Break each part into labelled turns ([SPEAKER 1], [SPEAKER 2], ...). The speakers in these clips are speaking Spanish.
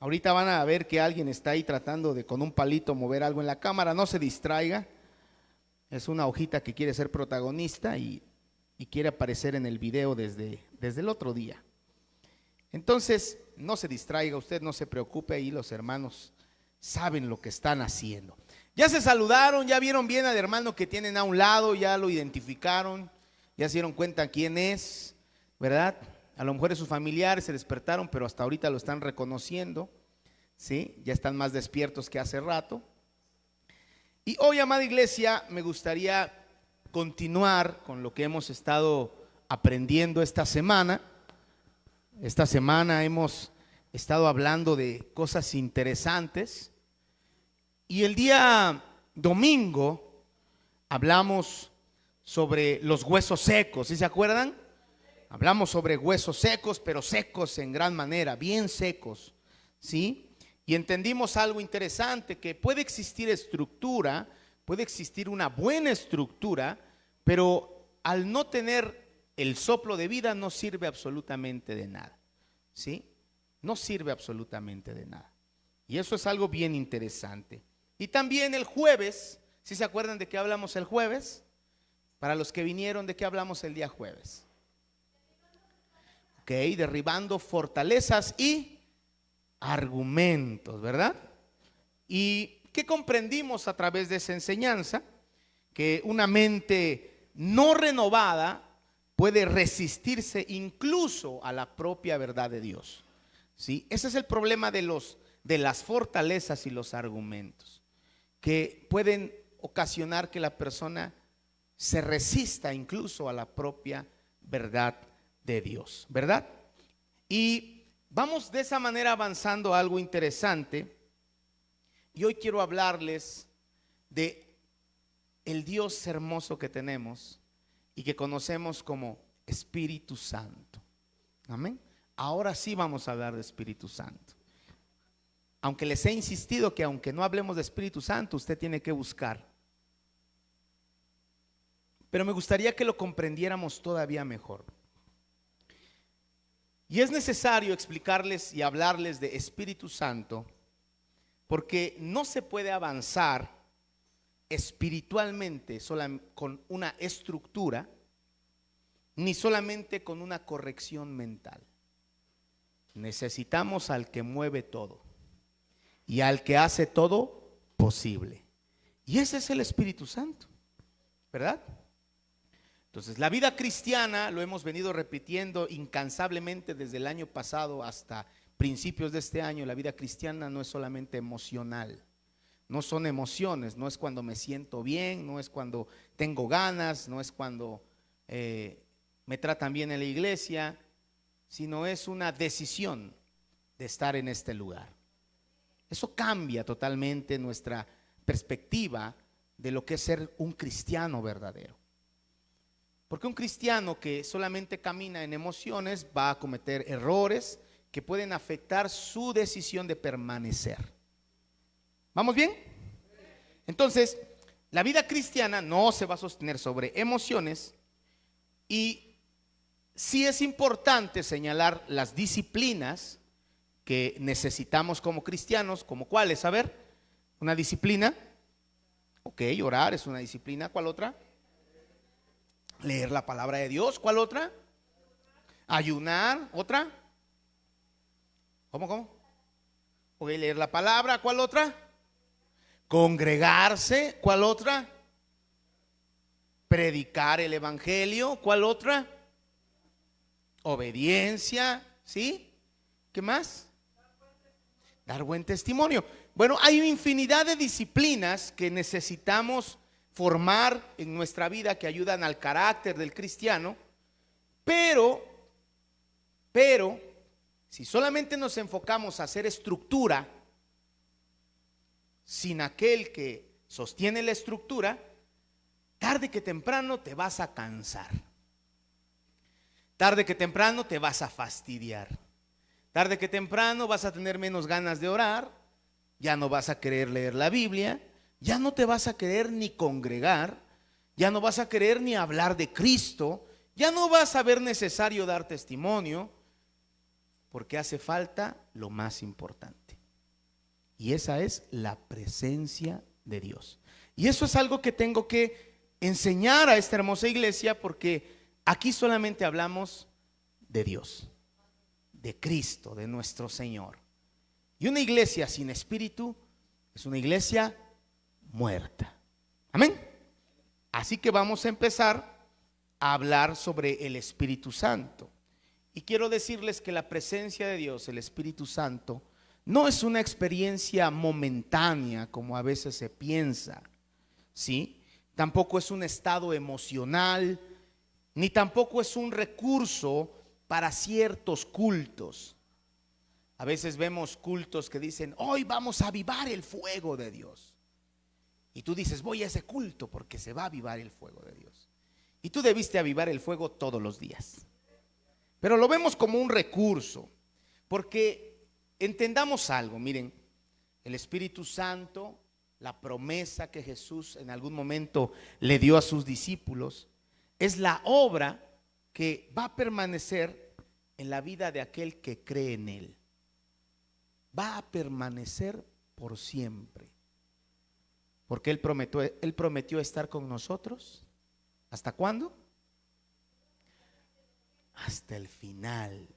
[SPEAKER 1] Ahorita van a ver que alguien está ahí tratando de con un palito mover algo en la cámara. No se distraiga. Es una hojita que quiere ser protagonista y quiere aparecer en el video desde el otro día. Entonces, no se distraiga, usted no se preocupe, ahí los hermanos saben lo que están haciendo. Ya se saludaron, ya vieron bien al hermano que tienen a un lado, ya lo identificaron, ya se dieron cuenta quién es, ¿verdad? A lo mejor es sus familiares, se despertaron, pero hasta ahorita lo están reconociendo, ¿sí? Ya están más despiertos que hace rato. Y hoy, amada iglesia, me gustaría continuar con lo que hemos estado aprendiendo esta semana. Esta semana hemos estado hablando de cosas interesantes. Y el día domingo hablamos sobre los huesos secos, ¿sí se acuerdan? Hablamos sobre huesos secos, pero secos en gran manera, bien secos, ¿sí? Y entendimos algo interesante, que puede existir estructura, puede existir una buena estructura, pero al no tener el soplo de vida no sirve absolutamente de nada, ¿sí? No sirve absolutamente de nada. Y eso es algo bien interesante. Y también el jueves, ¿sí se acuerdan de qué hablamos el jueves? Para los que vinieron, ¿de qué hablamos el día jueves? Ok, derribando fortalezas y argumentos, ¿verdad? ¿Y qué comprendimos a través de esa enseñanza? Que una mente no renovada puede resistirse incluso a la propia verdad de Dios, ¿sí? Ese es el problema de las fortalezas y los argumentos, que pueden ocasionar que la persona se resista incluso a la propia verdad de Dios, ¿verdad? Y vamos de esa manera avanzando a algo interesante. Y hoy quiero hablarles de el Dios hermoso que tenemos y que conocemos como Espíritu Santo. Amén. Ahora sí vamos a hablar de Espíritu Santo. Aunque les he insistido que aunque no hablemos de Espíritu Santo, usted tiene que buscar. Pero me gustaría que lo comprendiéramos todavía mejor. Y es necesario explicarles y hablarles de Espíritu Santo, porque no se puede avanzar espiritualmente con una estructura, ni solamente con una corrección mental. Necesitamos al que mueve todo y al que hace todo posible. Y ese es el Espíritu Santo, ¿verdad? Entonces, la vida cristiana, lo hemos venido repitiendo incansablemente desde el año pasado hasta principios de este año. La vida cristiana no es solamente emocional, no son emociones, no es cuando me siento bien, no es cuando tengo ganas, no es cuando me tratan bien en la iglesia, sino es una decisión de estar en este lugar. Eso cambia totalmente nuestra perspectiva de lo que es ser un cristiano verdadero. Porque un cristiano que solamente camina en emociones va a cometer errores que pueden afectar su decisión de permanecer. ¿Vamos bien? Entonces, la vida cristiana no se va a sostener sobre emociones, y sí es importante señalar las disciplinas que necesitamos como cristianos. ¿Como cuáles? A ver, una disciplina. Ok, orar es una disciplina. ¿Cuál otra? Leer la palabra de Dios. ¿Cuál otra? Ayunar. ¿Otra? ¿Cómo? Ok, leer la palabra. ¿Cuál otra? Congregarse. ¿Cuál otra? Predicar el evangelio. ¿Cuál otra? Obediencia. ¿Sí? ¿Qué más? Dar buen testimonio. Bueno, hay una infinidad de disciplinas que necesitamos formar en nuestra vida, que ayudan al carácter del cristiano, pero si solamente nos enfocamos a hacer estructura sin aquel que sostiene la estructura, tarde que temprano te vas a cansar, tarde que temprano te vas a fastidiar, tarde que temprano vas a tener menos ganas de orar, ya no vas a querer leer la Biblia, ya no te vas a querer ni congregar, ya no vas a querer ni hablar de Cristo, ya no vas a ver necesario dar testimonio, porque hace falta lo más importante. Y esa es la presencia de Dios. Y eso es algo que tengo que enseñar a esta hermosa iglesia, porque aquí solamente hablamos de Dios, de Cristo, de nuestro Señor. Y una iglesia sin espíritu es una iglesia muerta. Amén. Así que vamos a empezar a hablar sobre el Espíritu Santo. Y quiero decirles que la presencia de Dios, el Espíritu Santo, no es una experiencia momentánea como a veces se piensa, ¿sí? Tampoco es un estado emocional, ni tampoco es un recurso para ciertos cultos. A veces vemos cultos que dicen, hoy vamos a avivar el fuego de Dios. Y tú dices, voy a ese culto porque se va a avivar el fuego de Dios. Y tú debiste avivar el fuego todos los días. Pero lo vemos como un recurso, porque entendamos algo, miren, el Espíritu Santo, la promesa que Jesús en algún momento le dio a sus discípulos, es la obra que va a permanecer en la vida de aquel que cree en Él. Va a permanecer por siempre. Porque Él prometió estar con nosotros. ¿Hasta cuándo? Hasta el final.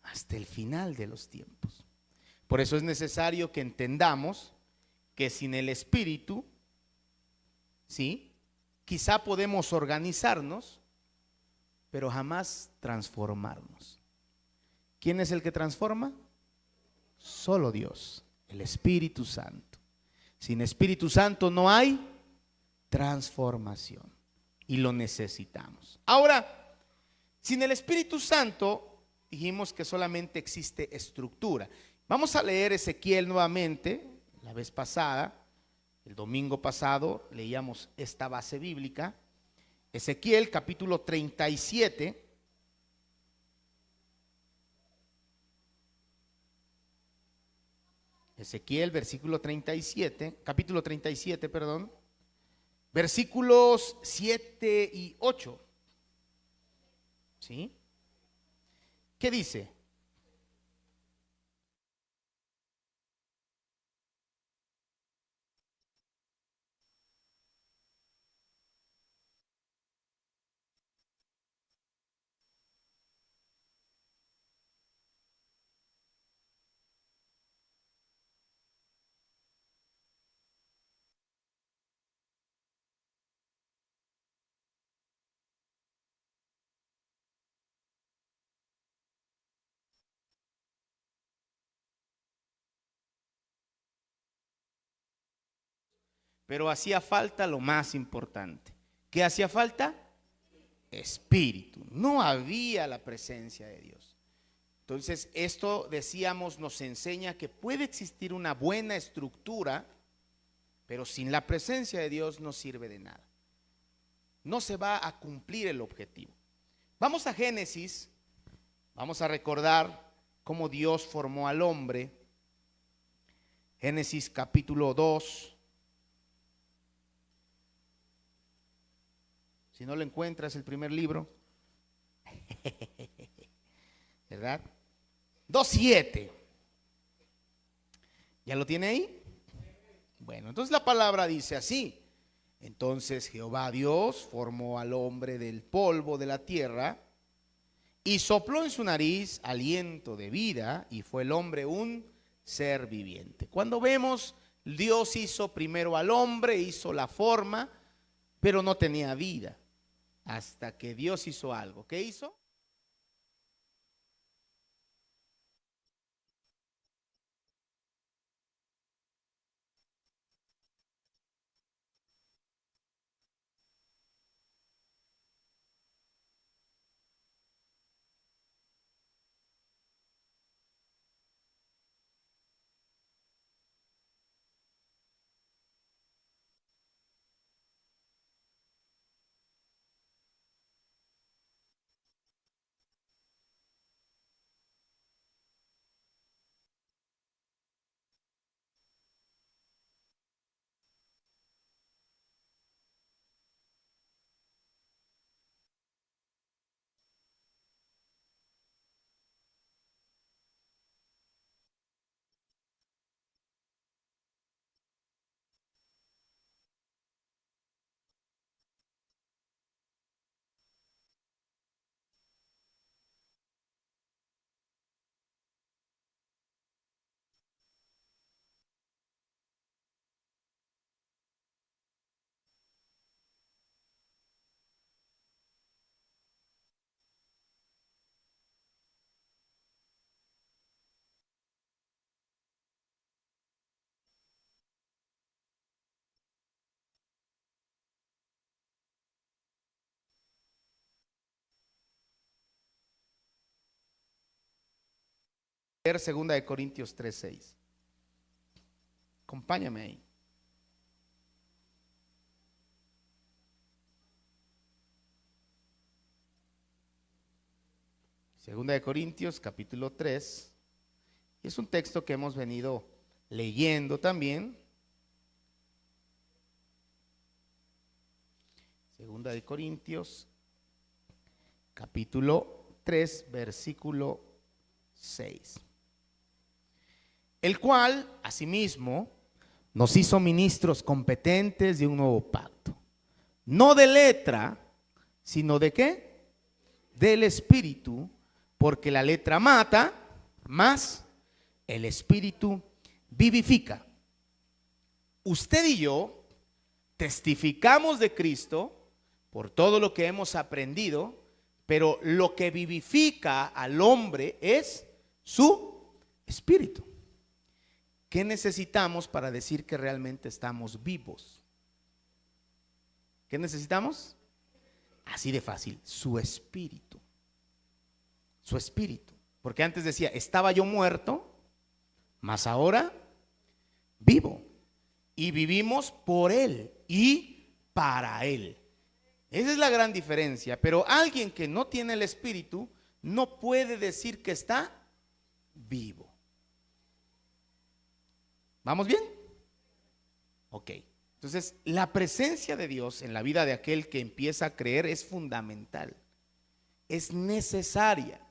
[SPEAKER 1] Hasta el final de los tiempos. Por eso es necesario que entendamos que sin el Espíritu, ¿sí? Quizá podemos organizarnos, pero jamás transformarnos. ¿Quién es el que transforma? Solo Dios, el Espíritu Santo. Sin Espíritu Santo no hay transformación y lo necesitamos. Ahora, sin el Espíritu Santo, dijimos que solamente existe estructura. Vamos a leer Ezequiel nuevamente. La vez pasada, el domingo pasado, leíamos esta base bíblica. Ezequiel capítulo 37. Ezequiel versículo 37, capítulo 37, perdón. Versículos 7 y 8. ¿Sí? ¿Qué dice? Pero hacía falta lo más importante. ¿Qué hacía falta? Espíritu. No había la presencia de Dios. Entonces, esto decíamos nos enseña que puede existir una buena estructura, pero sin la presencia de Dios no sirve de nada. No se va a cumplir el objetivo. Vamos a Génesis, vamos a recordar cómo Dios formó al hombre. Génesis capítulo 2. Si no lo encuentras, el primer libro, ¿verdad? 2:7. ¿Ya lo tiene ahí? Bueno, entonces la palabra dice así. Entonces Jehová Dios formó al hombre del polvo de la tierra y sopló en su nariz aliento de vida y fue el hombre un ser viviente. Cuando vemos, Dios hizo primero al hombre, hizo la forma, pero no tenía vida. Hasta que Dios hizo algo. ¿Qué hizo? leer 2 Corintios 3:6. Acompáñame ahí. 2 Corintios capítulo 3. Es un texto que hemos venido leyendo también. 2 Corintios capítulo 3 versículo 6. El cual asimismo nos hizo ministros competentes de un nuevo pacto, no de letra, sino de ¿qué? Del Espíritu, porque la letra mata, mas el Espíritu vivifica. Usted y yo testificamos de Cristo por todo lo que hemos aprendido, pero lo que vivifica al hombre es su espíritu. ¿Qué necesitamos para decir que realmente estamos vivos? ¿Qué necesitamos? Así de fácil, su espíritu. Su espíritu. Porque antes decía, estaba yo muerto, mas ahora vivo. Y vivimos por Él y para Él. Esa es la gran diferencia. Pero alguien que no tiene el espíritu no puede decir que está vivo. ¿Vamos bien? Ok. Entonces, la presencia de Dios en la vida de aquel que empieza a creer es fundamental. Es necesaria.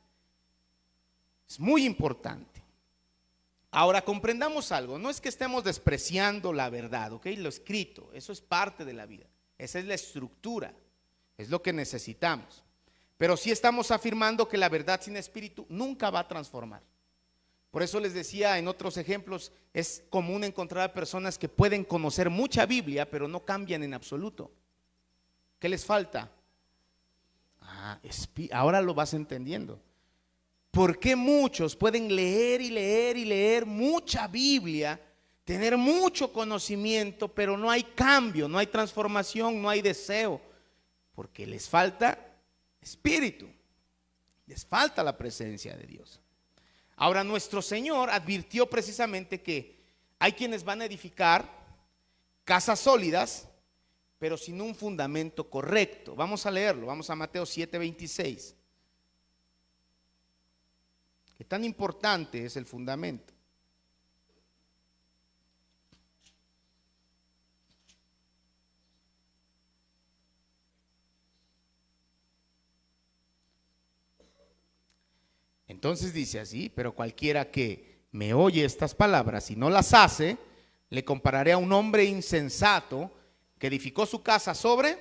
[SPEAKER 1] Es muy importante. Ahora comprendamos algo. No es que estemos despreciando la verdad, ¿ok? Lo escrito, eso es parte de la vida. Esa es la estructura. Es lo que necesitamos. Pero sí estamos afirmando que la verdad sin espíritu nunca va a transformar. Por eso les decía en otros ejemplos, es común encontrar a personas que pueden conocer mucha Biblia, pero no cambian en absoluto. ¿Qué les falta? Ahora lo vas entendiendo. ¿Por qué muchos pueden leer y leer y leer mucha Biblia, tener mucho conocimiento, pero no hay cambio, no hay transformación, no hay deseo? Porque les falta espíritu, les falta la presencia de Dios. Ahora, nuestro Señor advirtió precisamente que hay quienes van a edificar casas sólidas, pero sin un fundamento correcto. Vamos a leerlo, vamos a Mateo 7:26. Qué tan importante es el fundamento. Entonces dice así: pero cualquiera que me oye estas palabras y no las hace, le compararé a un hombre insensato que edificó su casa sobre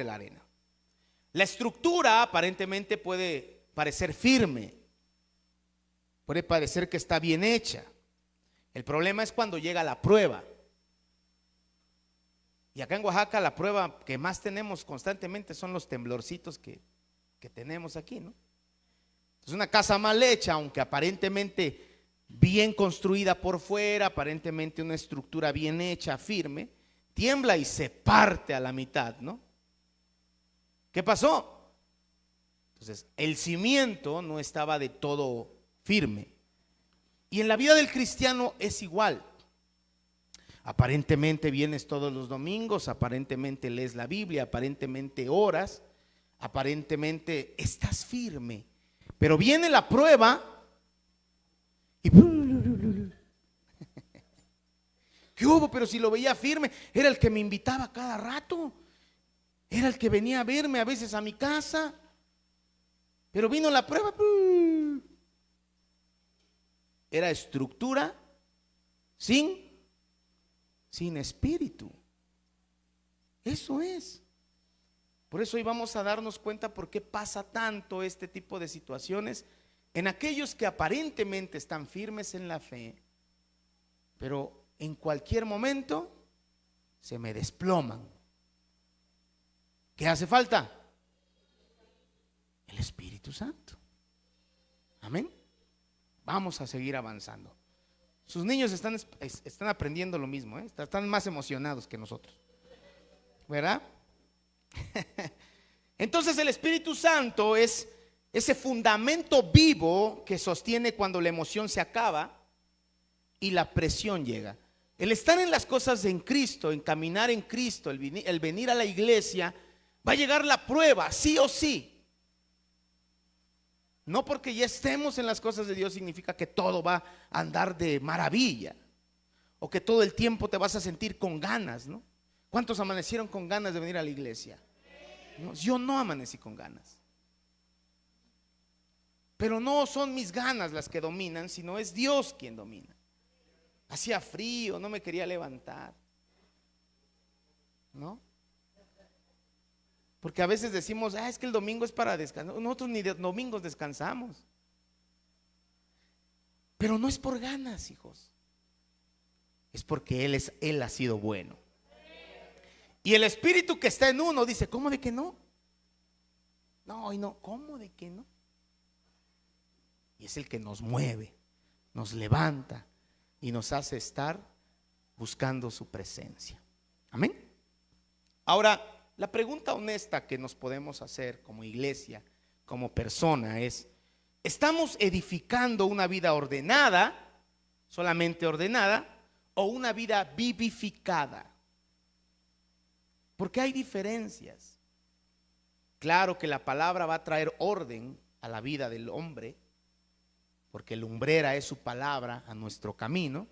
[SPEAKER 1] la arena. La estructura aparentemente puede parecer firme, puede parecer que está bien hecha. El problema es cuando llega la prueba. Y acá en Oaxaca la prueba que más tenemos constantemente son los temblorcitos que tenemos aquí, ¿no? Es una casa mal hecha, aunque aparentemente bien construida por fuera, aparentemente una estructura bien hecha, firme, tiembla y se parte a la mitad, ¿no? ¿Qué pasó? Entonces, el cimiento no estaba de todo firme. Y en la vida del cristiano es igual. Aparentemente vienes todos los domingos, aparentemente lees la Biblia, aparentemente oras, aparentemente estás firme. Pero viene la prueba y ¿qué hubo? Pero si lo veía firme, era el que me invitaba cada rato, era el que venía a verme a veces a mi casa. Pero vino la prueba, era estructura sin espíritu. Eso es. Por eso hoy vamos a darnos cuenta por qué pasa tanto este tipo de situaciones en aquellos que aparentemente están firmes en la fe, pero en cualquier momento se me desploman. ¿Qué hace falta? El Espíritu Santo. Amén. Vamos a seguir avanzando. Sus niños están aprendiendo lo mismo, ¿eh? Están más emocionados que nosotros, ¿verdad? Entonces el Espíritu Santo es ese fundamento vivo que sostiene cuando la emoción se acaba y la presión llega. El estar en las cosas en Cristo, en caminar en Cristo, el venir a la iglesia, va a llegar la prueba, sí o sí. No porque ya estemos en las cosas de Dios significa que todo va a andar de maravilla o que todo el tiempo te vas a sentir con ganas, ¿no? ¿Cuántos amanecieron con ganas de venir a la iglesia? No, yo no amanecí con ganas. Pero no son mis ganas las que dominan, sino es Dios quien domina. Hacía frío, no me quería levantar, ¿no? Porque a veces decimos, es que el domingo es para descansar. Nosotros ni de domingos descansamos. Pero no es por ganas, hijos. Es porque Él ha sido bueno. Y el espíritu que está en uno dice, ¿cómo de que no? No, y no, ¿cómo de que no? Y es el que nos mueve, nos levanta y nos hace estar buscando su presencia. Amén. Ahora, la pregunta honesta que nos podemos hacer como iglesia, como persona es, ¿estamos edificando una vida ordenada, solamente ordenada, o una vida vivificada? Porque hay diferencias. Claro que la palabra va a traer orden a la vida del hombre, porque lumbrera es su palabra a nuestro camino.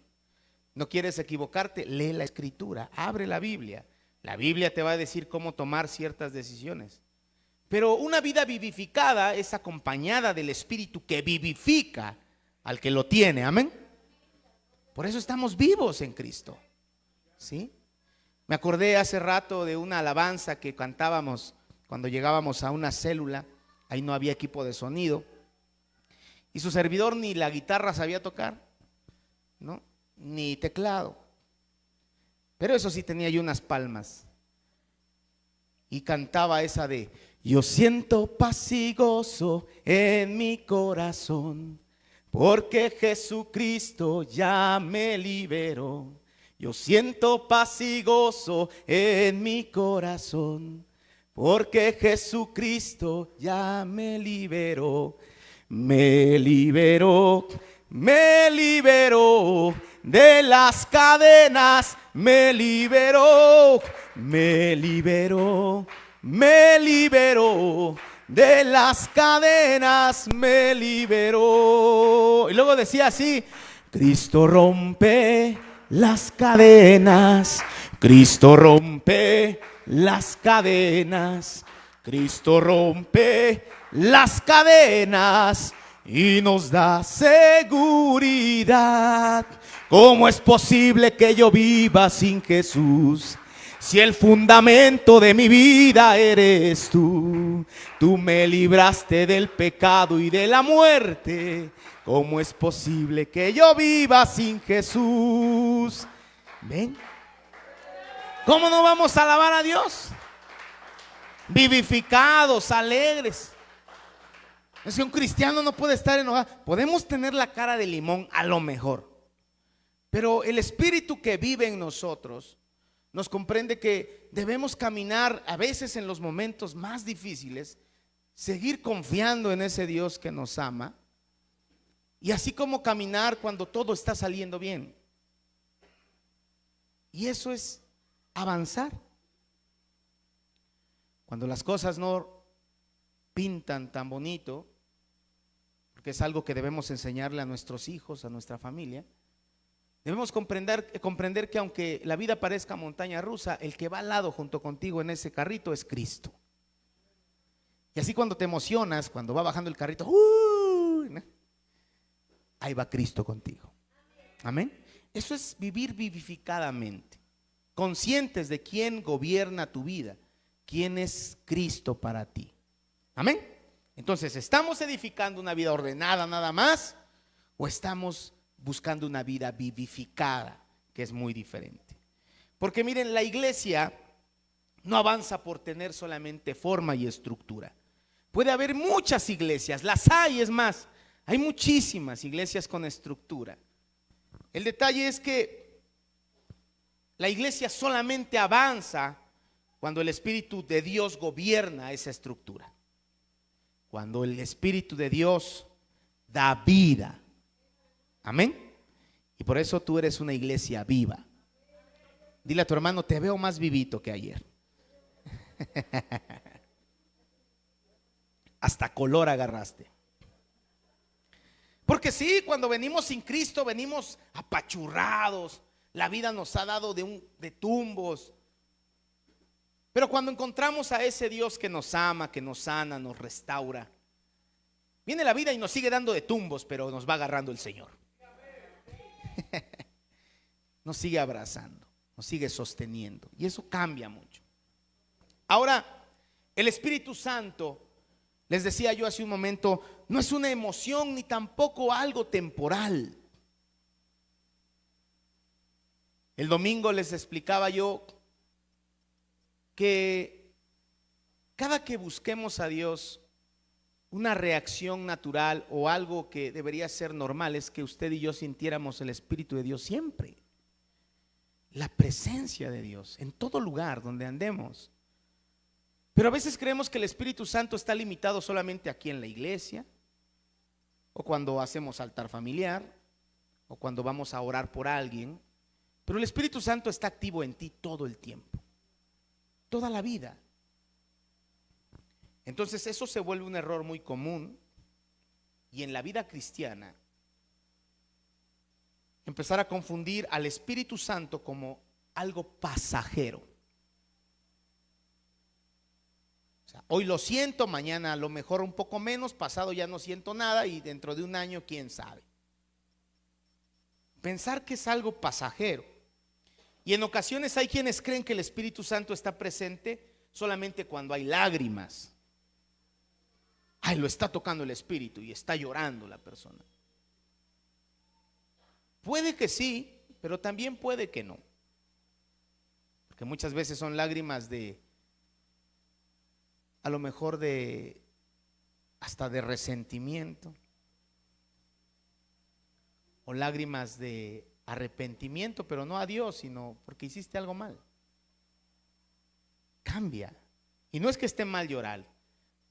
[SPEAKER 1] No quieres equivocarte, lee la escritura, abre la Biblia. La Biblia te va a decir cómo tomar ciertas decisiones. Pero una vida vivificada es acompañada del Espíritu que vivifica al que lo tiene, amén. Por eso estamos vivos en Cristo, ¿sí? Me acordé hace rato de una alabanza que cantábamos cuando llegábamos a una célula. Ahí no había equipo de sonido y su servidor ni la guitarra sabía tocar, ¿no? Ni teclado. Pero eso sí, tenía yo unas palmas y cantaba esa de: yo siento paz y gozo en mi corazón, porque Jesucristo ya me liberó. Yo siento paz y gozo en mi corazón, porque Jesucristo ya me liberó. Me liberó, me liberó de las cadenas, me liberó, me liberó, me liberó de las cadenas, me liberó. Y luego decía así: Cristo rompe las cadenas, Cristo rompe las cadenas, Cristo rompe las cadenas y nos da seguridad. ¿Cómo es posible que yo viva sin Jesús? Si el fundamento de mi vida eres tú. Tú me libraste del pecado y de la muerte. ¿Cómo es posible que yo viva sin Jesús? ¿Ven? ¿Cómo no vamos a alabar a Dios? Vivificados, alegres. Es que un cristiano no puede estar enojado. Podemos tener la cara de limón a lo mejor, pero el espíritu que vive en nosotros nos comprende que debemos caminar a veces en los momentos más difíciles, seguir confiando en ese Dios que nos ama, y así como caminar cuando todo está saliendo bien. Y eso es avanzar. Cuando las cosas no pintan tan bonito, porque es algo que debemos enseñarle a nuestros hijos, a nuestra familia, debemos comprender que aunque la vida parezca montaña rusa, el que va al lado junto contigo en ese carrito es Cristo. Y así cuando te emocionas, cuando va bajando el carrito, ¿no? Ahí va Cristo contigo. Amén. Eso es vivir vivificadamente, conscientes de quién gobierna tu vida, quién es Cristo para ti. Amén. Entonces, ¿estamos edificando una vida ordenada nada más o estamos buscando una vida vivificada, que es muy diferente? Porque miren, la iglesia no avanza por tener solamente forma y estructura. Puede haber muchas iglesias, las hay, es más, hay muchísimas iglesias con estructura. El detalle es que la iglesia solamente avanza cuando el Espíritu de Dios gobierna esa estructura. cuando el Espíritu de Dios da vida. Amén. Y por eso tú eres una iglesia viva. Dile a tu hermano, te veo más vivito que ayer. Hasta color agarraste. Porque sí, cuando venimos sin Cristo, venimos apachurrados. La vida nos ha dado de tumbos. Pero cuando encontramos a ese Dios que nos ama, que nos sana, nos restaura, viene la vida y nos sigue dando de tumbos, pero nos va agarrando el Señor. Nos sigue abrazando, nos sigue sosteniendo. Y eso cambia mucho. Ahora, el Espíritu Santo, les decía yo hace un momento, no es una emoción ni tampoco algo temporal. El domingo les explicaba yo que cada que busquemos a Dios, una reacción natural o algo que debería ser normal es que usted y yo sintiéramos el Espíritu de Dios siempre. La presencia de Dios en todo lugar donde andemos. Pero a veces creemos que el Espíritu Santo está limitado solamente aquí en la iglesia, o cuando hacemos altar familiar, o cuando vamos a orar por alguien. Pero el Espíritu Santo está activo en ti todo el tiempo, toda la vida. Entonces eso se vuelve un error muy común. Y en la vida cristiana, empezar a confundir al Espíritu Santo como algo pasajero. O sea, hoy lo siento, mañana a lo mejor un poco menos, pasado ya no siento nada y dentro de un año quién sabe. Pensar que es algo pasajero. Y en ocasiones hay quienes creen que el Espíritu Santo está presente solamente cuando hay lágrimas. Ay, lo está tocando el Espíritu y está llorando la persona. Puede que sí, pero también puede que no. Porque muchas veces son lágrimas a lo mejor hasta de resentimiento. O lágrimas de arrepentimiento, pero no a Dios, sino porque hiciste algo mal. Cambia. Y no es que esté mal llorar,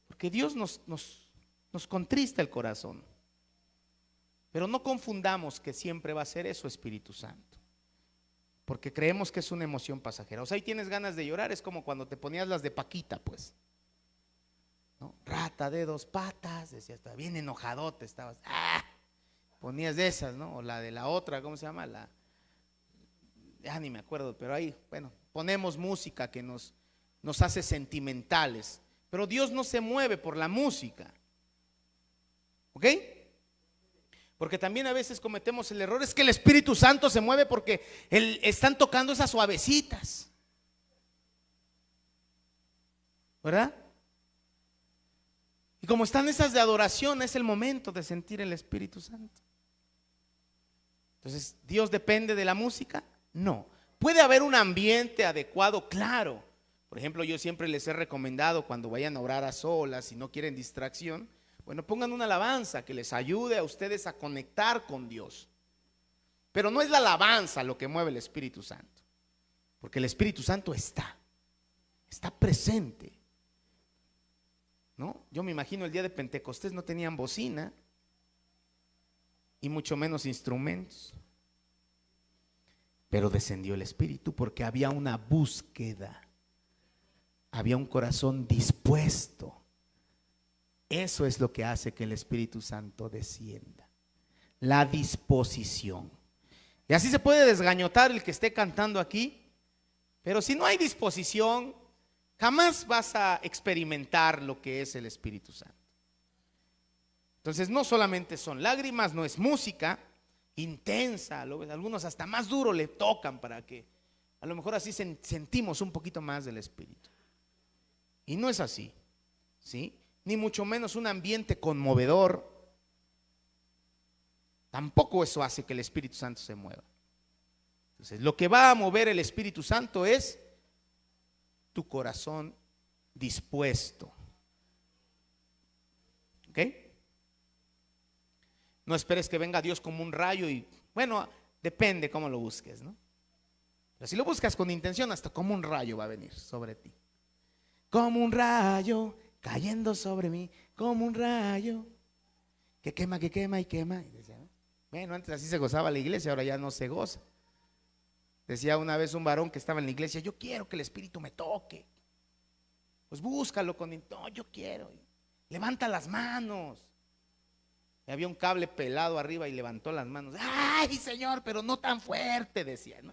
[SPEAKER 1] porque Dios nos contrista el corazón. Pero no confundamos que siempre va a ser eso Espíritu Santo, porque creemos que es una emoción pasajera. O sea, ahí tienes ganas de llorar, es como cuando te ponías las de Paquita, pues, ¿no? Rata de dos patas, decías, bien enojadote estabas, ponías de esas, ¿no? O la de la otra, ¿cómo se llama? Ya ni me acuerdo, pero ahí, bueno, ponemos música que nos hace sentimentales. Pero Dios no se mueve por la música, ¿ok? Porque también a veces cometemos el error, es que el Espíritu Santo se mueve porque están tocando esas suavecitas, ¿verdad? Y como están esas de adoración, es el momento de sentir el Espíritu Santo. Entonces, ¿Dios depende de la música? No. ¿Puede haber un ambiente adecuado? Claro. Por ejemplo, yo siempre les he recomendado cuando vayan a orar a solas, si no quieren distracción, bueno, pongan una alabanza que les ayude a ustedes a conectar con Dios. Pero no es la alabanza lo que mueve el Espíritu Santo, porque el Espíritu Santo está presente, ¿no? Yo me imagino el día de Pentecostés no tenían bocina y mucho menos instrumentos, pero descendió el Espíritu porque había una búsqueda, había un corazón dispuesto. Eso es lo que hace que el Espíritu Santo descienda, la disposición. Y así se puede desgañotar el que esté cantando aquí, pero si no hay disposición, jamás vas a experimentar lo que es el Espíritu Santo. Entonces no solamente son lágrimas, no es música intensa, algunos hasta más duro le tocan para que a lo mejor así sentimos un poquito más del Espíritu. Y no es así, ¿sí? Ni mucho menos un ambiente conmovedor. Tampoco eso hace que el Espíritu Santo se mueva. Entonces, lo que va a mover el Espíritu Santo es tu corazón dispuesto. ¿Ok? No esperes que venga Dios como un rayo y, bueno, depende cómo lo busques, ¿no? Pero si lo buscas con intención, hasta como un rayo va a venir sobre ti. Como un rayo cayendo sobre mí como un rayo que quema y quema. Y decía, ¿no? Bueno, antes así se gozaba la iglesia, ahora ya no se goza. Decía una vez un varón que estaba en la iglesia, yo quiero que el Espíritu me toque. Pues búscalo no, yo quiero. Levanta las manos. Y había un cable pelado arriba y levantó las manos. Ay, Señor, pero no tan fuerte, decía, ¿no?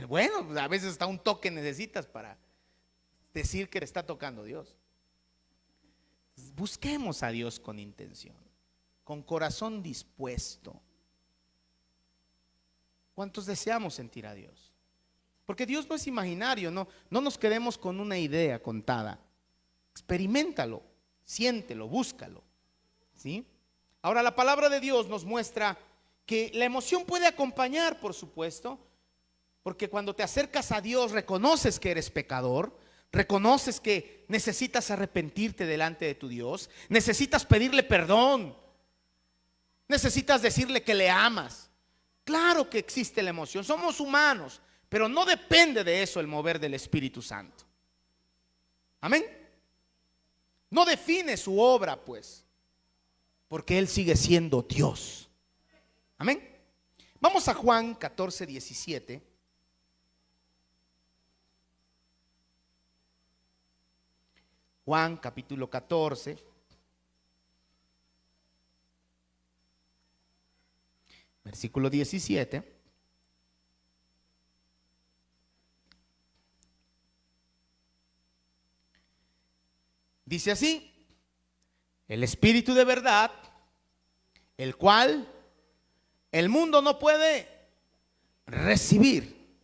[SPEAKER 1] Bueno, pues a veces hasta un toque necesitas para decir que te está tocando Dios. Busquemos a Dios con intención, con corazón dispuesto. ¿Cuántos deseamos sentir a Dios? Porque Dios no es imaginario, no nos quedemos con una idea contada. Experiméntalo, siéntelo, búscalo, ¿sí? Ahora la palabra de Dios nos muestra que la emoción puede acompañar, por supuesto, porque cuando te acercas a Dios reconoces que eres pecador, reconoces que necesitas arrepentirte delante de tu Dios, necesitas pedirle perdón, necesitas decirle que le amas. Claro que existe la emoción, somos humanos, pero no depende de eso el mover del Espíritu Santo. Amén. No define su obra, pues, porque Él sigue siendo Dios. Amén. Vamos a Juan 14, 17. Juan capítulo 14. Versículo 17. Dice así: el Espíritu de verdad, el cual el mundo no puede recibir,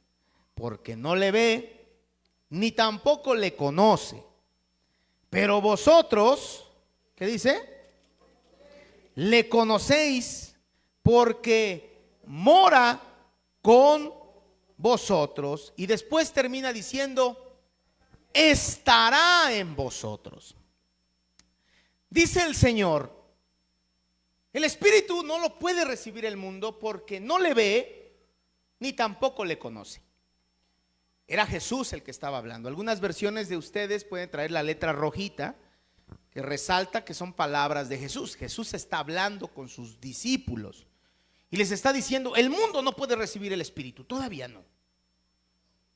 [SPEAKER 1] porque no le ve, ni tampoco le conoce. Pero vosotros, ¿qué dice? Le conocéis, porque mora con vosotros. Y después termina diciendo, estará en vosotros. Dice el Señor, el Espíritu no lo puede recibir el mundo porque no le ve ni tampoco le conoce. Era Jesús el que estaba hablando. Algunas versiones de ustedes pueden traer la letra rojita que resalta que son palabras de Jesús. Jesús está hablando con sus discípulos y les está diciendo, el mundo no puede recibir el Espíritu, todavía no,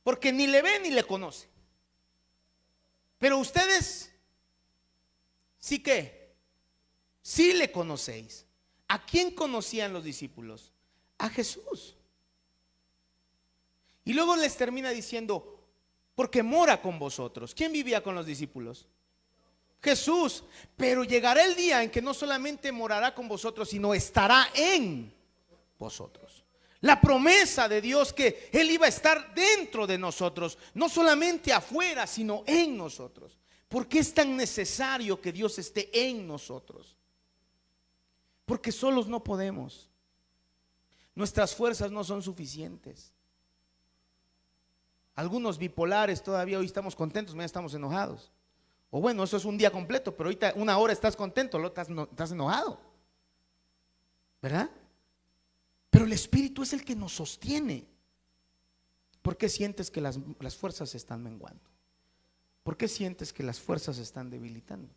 [SPEAKER 1] porque ni le ve ni le conoce. Pero ustedes sí que, sí le conocéis. ¿A quién conocían los discípulos? A Jesús. Y luego les termina diciendo, porque mora con vosotros. ¿Quién vivía con los discípulos? Jesús. Pero llegará el día en que no solamente morará con vosotros, sino estará en vosotros. La promesa de Dios que Él iba a estar dentro de nosotros, no solamente afuera, sino en nosotros. ¿Por qué es tan necesario que Dios esté en nosotros? Porque solos no podemos. Nuestras fuerzas no son suficientes. Algunos bipolares todavía hoy estamos contentos, mañana estamos enojados. O bueno, eso es un día completo, pero ahorita una hora estás contento, luego estás enojado. ¿Verdad? Pero el Espíritu es el que nos sostiene. ¿Por qué sientes que las fuerzas se están menguando? ¿Por qué sientes que las fuerzas se están debilitando?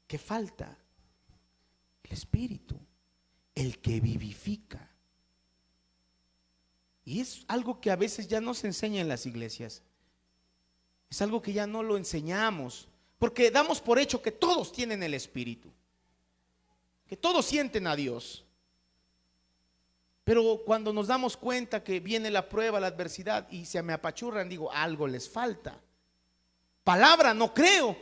[SPEAKER 1] ¿Qué falta? El Espíritu, el que vivifica. Y es algo que a veces ya no se enseña en las iglesias. Es algo que ya no lo enseñamos, porque damos por hecho que todos tienen el Espíritu, que todos sienten a Dios. Pero cuando nos damos cuenta que viene la prueba, la adversidad y se me apachurran, digo, algo les falta. Palabra no creo,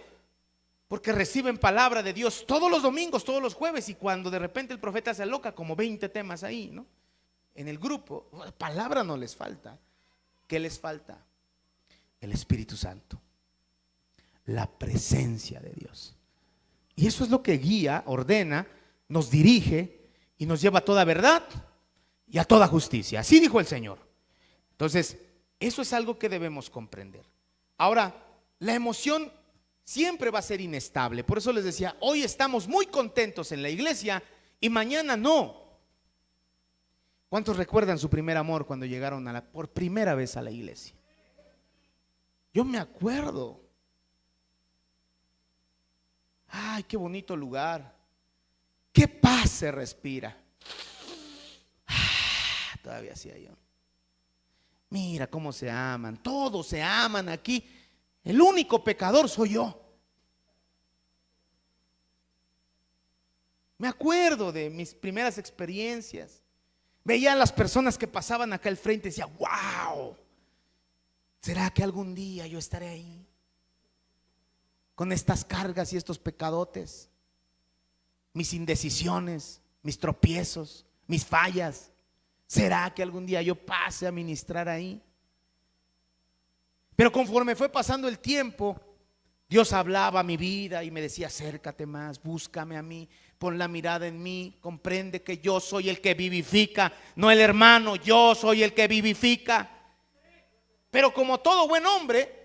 [SPEAKER 1] porque reciben palabra de Dios todos los domingos, todos los jueves, y cuando de repente el profeta se aloca, como 20 temas ahí, ¿no? En el grupo, palabra no les falta. ¿Qué les falta? El Espíritu Santo, la presencia de Dios. Y eso es lo que guía, ordena, nos dirige y nos lleva a toda verdad y a toda justicia. Así dijo el Señor. Entonces, eso es algo que debemos comprender. Ahora, la emoción siempre va a ser inestable. Por eso les decía, hoy estamos muy contentos en la iglesia y mañana no. ¿Cuántos recuerdan su primer amor cuando llegaron por primera vez a la iglesia? Yo me acuerdo. Ay, qué bonito lugar. Qué paz se respira. Todavía hacía yo. Mira cómo se aman. Todos se aman aquí. El único pecador soy yo. Me acuerdo de mis primeras experiencias. Veía a las personas que pasaban acá al frente y decía, wow, ¿será que algún día yo estaré ahí? Con estas cargas y estos pecadotes, mis indecisiones, mis tropiezos, mis fallas. ¿Será que algún día yo pase a ministrar ahí? Pero conforme fue pasando el tiempo, Dios hablaba a mi vida y me decía, acércate más, búscame a mí, pon la mirada en mí, comprende que yo soy el que vivifica, no el hermano, yo soy el que vivifica. Pero como todo buen hombre,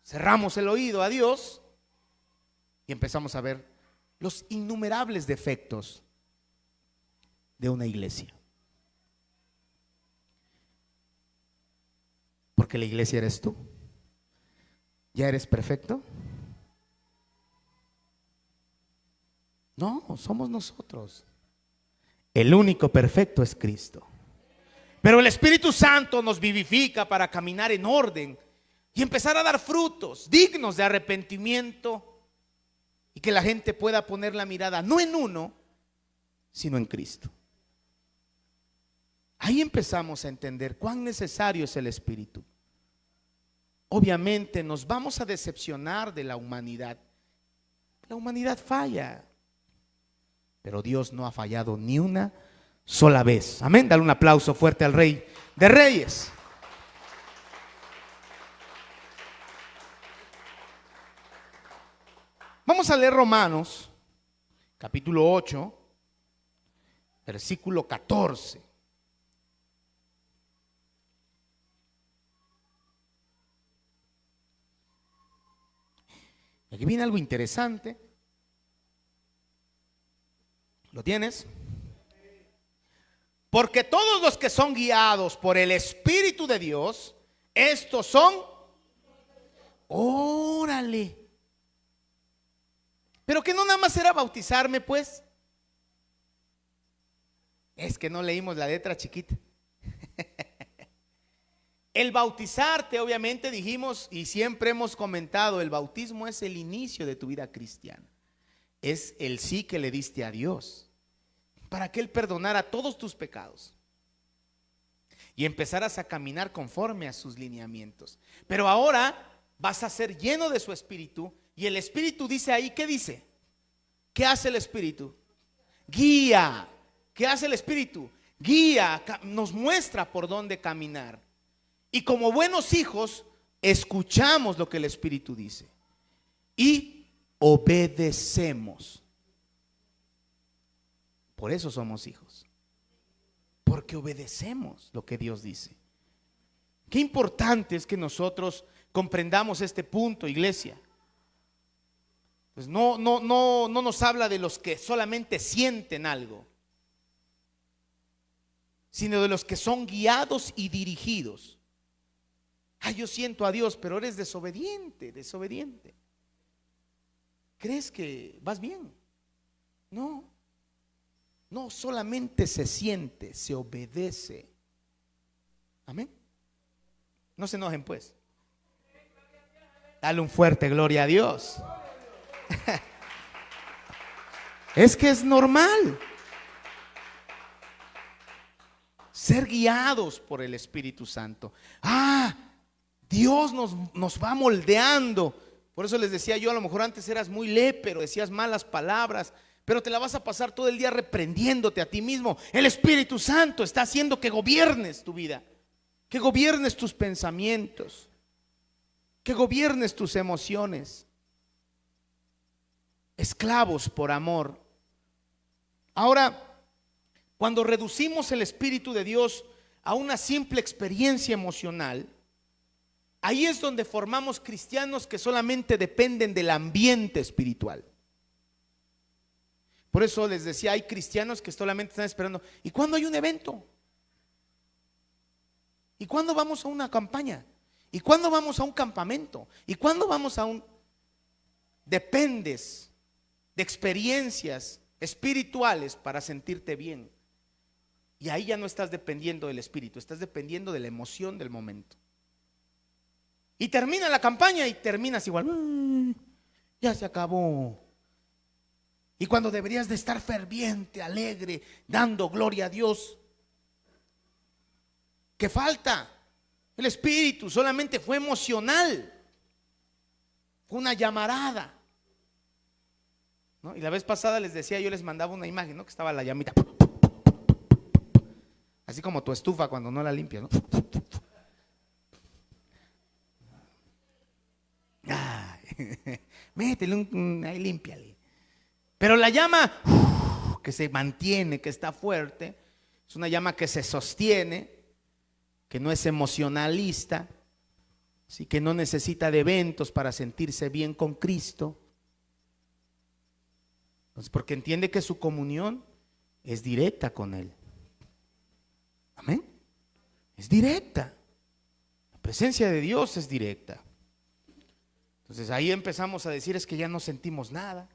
[SPEAKER 1] cerramos el oído a Dios y empezamos a ver los innumerables defectos de una iglesia. Porque la iglesia eres tú. ¿Ya eres perfecto? No, somos nosotros. El único perfecto es Cristo. Pero el Espíritu Santo nos vivifica para caminar en orden y empezar a dar frutos dignos de arrepentimiento y que la gente pueda poner la mirada no en uno, sino en Cristo. Ahí empezamos a entender cuán necesario es el Espíritu. Obviamente nos vamos a decepcionar de la humanidad. La humanidad falla, pero Dios no ha fallado ni una sola vez. Amén. Dale un aplauso fuerte al Rey de Reyes. Vamos a leer Romanos, capítulo 8, versículo 14. Aquí viene algo interesante. ¿Lo tienes? Porque todos los que son guiados por el Espíritu de Dios, estos son, órale. Pero que no nada más era bautizarme, pues. Es que no leímos la letra chiquita. El bautizarte, obviamente dijimos y siempre hemos comentado, el bautismo es el inicio de tu vida cristiana. Es el sí que le diste a Dios para que Él perdonara todos tus pecados y empezaras a caminar conforme a sus lineamientos. Pero ahora vas a ser lleno de su Espíritu y el Espíritu dice ahí, ¿qué dice? ¿Qué hace el Espíritu? Guía. ¿Qué hace el Espíritu? Guía, nos muestra por dónde caminar. Y como buenos hijos, escuchamos lo que el Espíritu dice y obedecemos. Por eso somos hijos, porque obedecemos lo que Dios dice. Qué importante es que nosotros comprendamos este punto, iglesia. Pues no nos habla de los que solamente sienten algo, sino de los que son guiados y dirigidos. Yo siento a Dios, pero eres desobediente. ¿Crees que vas bien? No, solamente se siente, se obedece. Amén. No se enojen, pues. Dale un fuerte gloria a Dios. Es que es normal ser guiados por el Espíritu Santo. Dios nos va moldeando. Por eso les decía yo, a lo mejor antes eras muy lépero, decías malas palabras, pero te la vas a pasar todo el día reprendiéndote a ti mismo. El Espíritu Santo está haciendo que gobiernes tu vida, que gobiernes tus pensamientos, que gobiernes tus emociones. Esclavos por amor. Ahora, cuando reducimos el Espíritu de Dios a una simple experiencia emocional, ahí es donde formamos cristianos que solamente dependen del ambiente espiritual. Por eso les decía, hay cristianos que solamente están esperando. ¿Y cuándo hay un evento? ¿Y cuándo vamos a una campaña? ¿Y cuándo vamos a un campamento? ¿Y cuándo vamos a un...? dependes de experiencias espirituales para sentirte bien. Y ahí ya no estás dependiendo del espíritu, estás dependiendo de la emoción del momento. Y termina la campaña y terminas igual. Ya se acabó. Y cuando deberías de estar ferviente, alegre, dando gloria a Dios, ¿qué falta? El espíritu solamente fue emocional, fue una llamarada, ¿no? Y la vez pasada les decía, yo les mandaba una imagen, ¿no? Que estaba la llamita, así como tu estufa cuando no la limpias, ¿no? Métele ahí, límpiale. Pero la llama que se mantiene, que está fuerte, es una llama que se sostiene, que no es emocionalista, así que no necesita de eventos para sentirse bien con Cristo. Entonces, porque entiende que su comunión es directa con Él. Amén. Es directa. La presencia de Dios es directa. Entonces ahí empezamos a decir, es que ya no sentimos nada.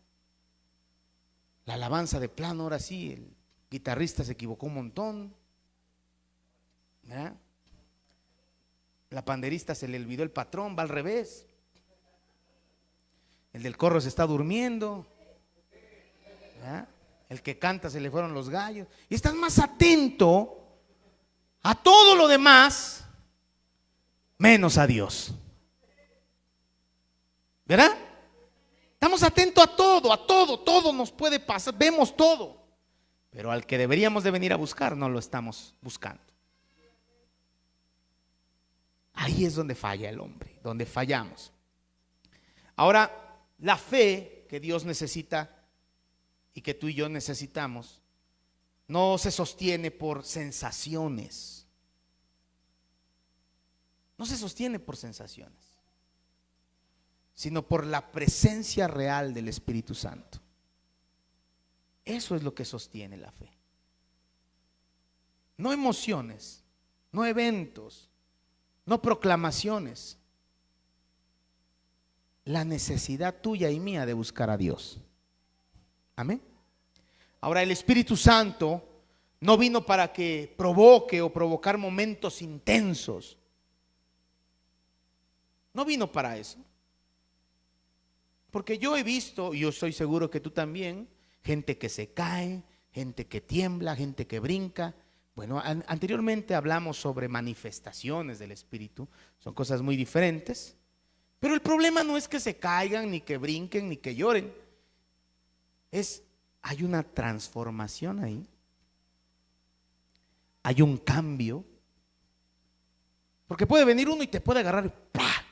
[SPEAKER 1] La alabanza de plano, ahora sí, el guitarrista se equivocó un montón, ¿verdad? La panderista se le olvidó el patrón, va al revés. El del corro se está durmiendo, ¿verdad? El que canta se le fueron los gallos. Y estás más atento a todo lo demás, menos a Dios, ¿verdad? Estamos atentos a todo, todo nos puede pasar, vemos todo, pero al que deberíamos de venir a buscar no lo estamos buscando. Ahí es donde falla el hombre, donde fallamos. Ahora, la fe que Dios necesita y que tú y yo necesitamos no se sostiene por sensaciones. No se sostiene por sensaciones, sino por la presencia real del Espíritu Santo. Eso es lo que sostiene la fe. No emociones, no eventos, no proclamaciones. La necesidad tuya y mía de buscar a Dios. Amén. Ahora, el Espíritu Santo no vino para que provoque o provocar momentos intensos. No vino para eso. Porque yo he visto, y yo estoy seguro que tú también, gente que se cae, gente que tiembla, gente que brinca. Bueno, anteriormente hablamos sobre manifestaciones del Espíritu, son cosas muy diferentes. Pero el problema no es que se caigan, ni que brinquen, ni que lloren. Hay una transformación ahí. Hay un cambio. Porque puede venir uno y te puede agarrar y ¡pah!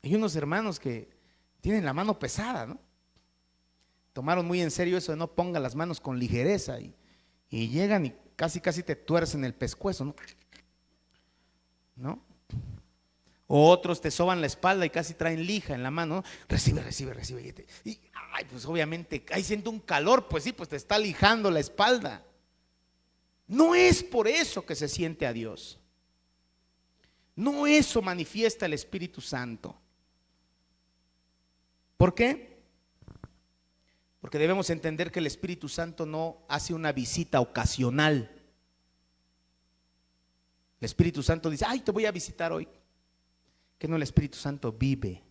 [SPEAKER 1] Hay unos hermanos que tienen la mano pesada, ¿no? Tomaron muy en serio eso de no ponga las manos con ligereza y llegan y casi te tuercen el pescuezo, ¿no? ¿No? O otros te soban la espalda y casi traen lija en la mano, ¿no? Recibe. Y ay, pues obviamente, ahí siento un calor, pues sí, pues te está lijando la espalda. No es por eso que se siente a Dios. No eso manifiesta el Espíritu Santo. ¿Por qué? Porque debemos entender que el Espíritu Santo no hace una visita ocasional. El Espíritu Santo dice, ay, te voy a visitar hoy. ¿Que no el Espíritu Santo vive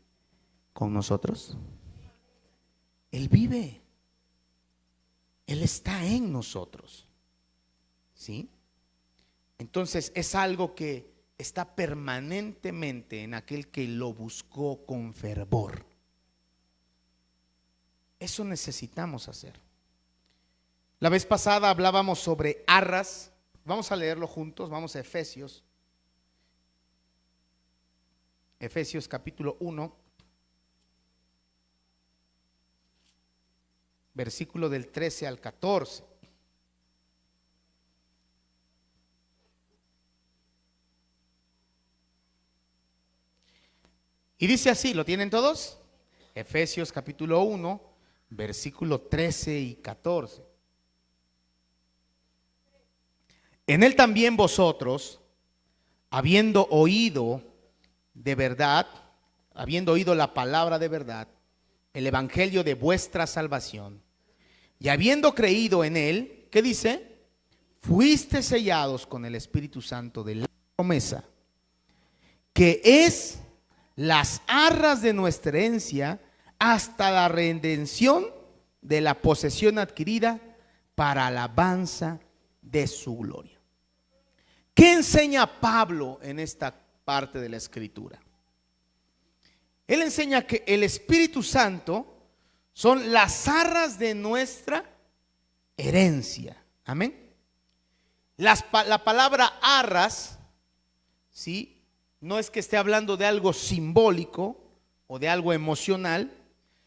[SPEAKER 1] con nosotros? Él vive. Él está en nosotros. ¿Sí? Entonces es algo que está permanentemente en aquel que lo buscó con fervor. Eso necesitamos hacer. La vez pasada hablábamos sobre arras. Vamos a leerlo juntos, vamos a Efesios. Efesios capítulo 1, versículo del 13 al 14. Y dice así, ¿lo tienen todos? Efesios capítulo 1, versículo 13 y 14. En él también vosotros, habiendo oído de verdad habiendo oído la palabra de verdad, el evangelio de vuestra salvación, y habiendo creído en él, ¿qué dice? Fuiste sellados con el Espíritu Santo de la promesa, que es las arras de nuestra herencia hasta la redención de la posesión adquirida para alabanza de su gloria. ¿Qué enseña Pablo en esta parte de la Escritura? Él enseña que el Espíritu Santo son las arras de nuestra herencia. Amén. La palabra arras, ¿sí?, no es que esté hablando de algo simbólico o de algo emocional,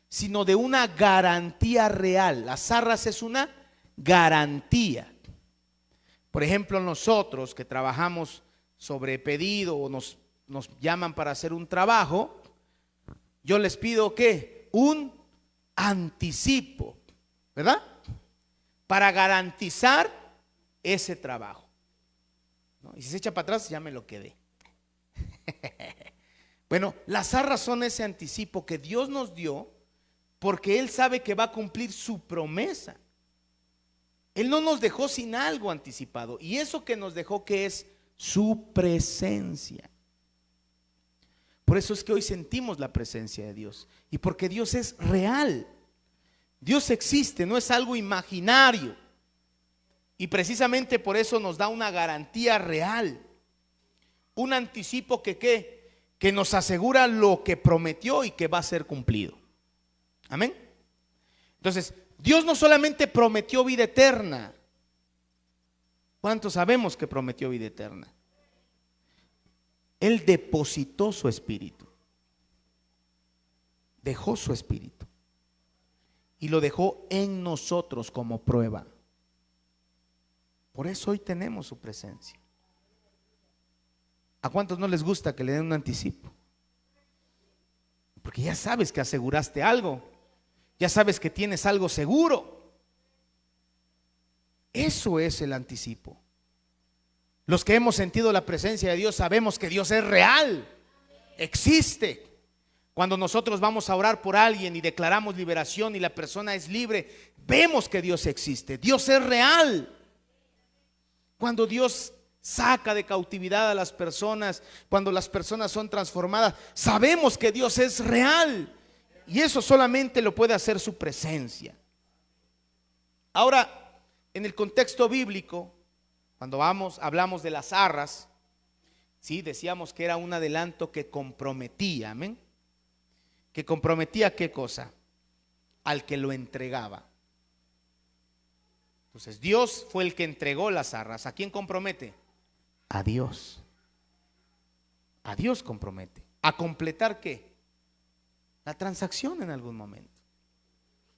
[SPEAKER 1] sino de una garantía real. Las arras es una garantía. Por ejemplo, nosotros que trabajamos sobre pedido o nos llaman para hacer un trabajo, yo les pido ¿qué? Un anticipo, ¿verdad? Para garantizar ese trabajo, ¿no? Y si se echa para atrás, ya me lo quedé. Bueno, las arras son ese anticipo que Dios nos dio porque Él sabe que va a cumplir su promesa. Él no nos dejó sin algo anticipado, y eso que nos dejó, que es su presencia. Por eso es que hoy sentimos la presencia de Dios, y porque Dios es real. Dios existe, no es algo imaginario, y precisamente por eso nos da una garantía real, un anticipo que nos asegura lo que prometió y que va a ser cumplido. Amén. Entonces, Dios no solamente prometió vida eterna. ¿Cuántos sabemos que prometió vida eterna? Él depositó su espíritu. Dejó su espíritu. Y lo dejó en nosotros como prueba. Por eso hoy tenemos su presencia. ¿A cuántos no les gusta que le den un anticipo? Porque ya sabes que aseguraste algo. Ya sabes que tienes algo seguro. Eso es el anticipo. Los que hemos sentido la presencia de Dios sabemos que Dios es real, existe. Cuando nosotros vamos a orar por alguien y declaramos liberación y la persona es libre, vemos que Dios existe. Dios es real. Cuando Dios saca de cautividad a las personas, cuando las personas son transformadas, sabemos que Dios es real. Y eso solamente lo puede hacer su presencia. Ahora, en el contexto bíblico, cuando hablamos de las arras, sí, decíamos que era un adelanto que comprometía, amén. Que comprometía ¿qué cosa? Al que lo entregaba. Entonces Dios fue el que entregó las arras. ¿A quién compromete? A Dios. A Dios compromete. ¿A completar qué? La transacción en algún momento.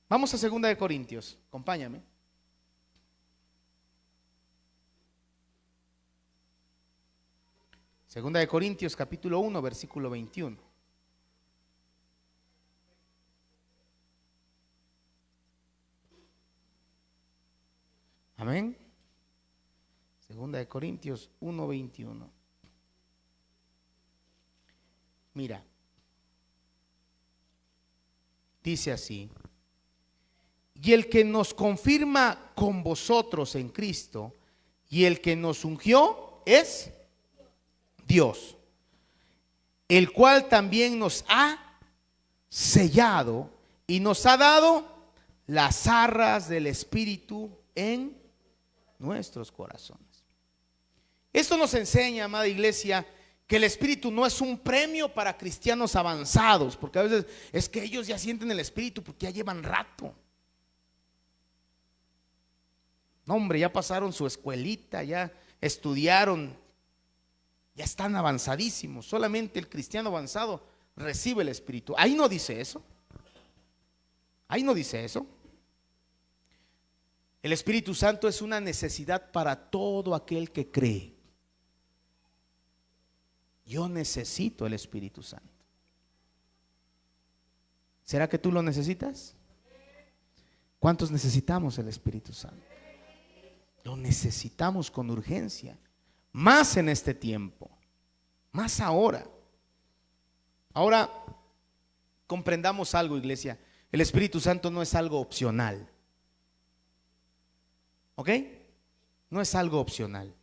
[SPEAKER 1] Vamos a 2 de Corintios, acompáñame. Segunda de Corintios capítulo 1 versículo 21. Amén. Segunda de Corintios 1, 21. Mira. Dice así: y el que nos confirma con vosotros en Cristo y el que nos ungió es Dios, el cual también nos ha sellado y nos ha dado las arras del Espíritu en nuestros corazones. Esto nos enseña, amada iglesia, que el Espíritu no es un premio para cristianos avanzados, porque a veces es que ellos ya sienten el Espíritu porque ya llevan rato. No, hombre, ya pasaron su escuelita, ya estudiaron, ya están avanzadísimos. Solamente el cristiano avanzado recibe el Espíritu. Ahí no dice eso. Ahí no dice eso. El Espíritu Santo es una necesidad para todo aquel que cree. Yo necesito el Espíritu Santo. ¿Será que tú lo necesitas? ¿Cuántos necesitamos el Espíritu Santo? Lo necesitamos con urgencia, más en este tiempo, más ahora. Ahora, comprendamos algo, iglesia. El Espíritu Santo no es algo opcional. ¿Ok? No es algo opcional.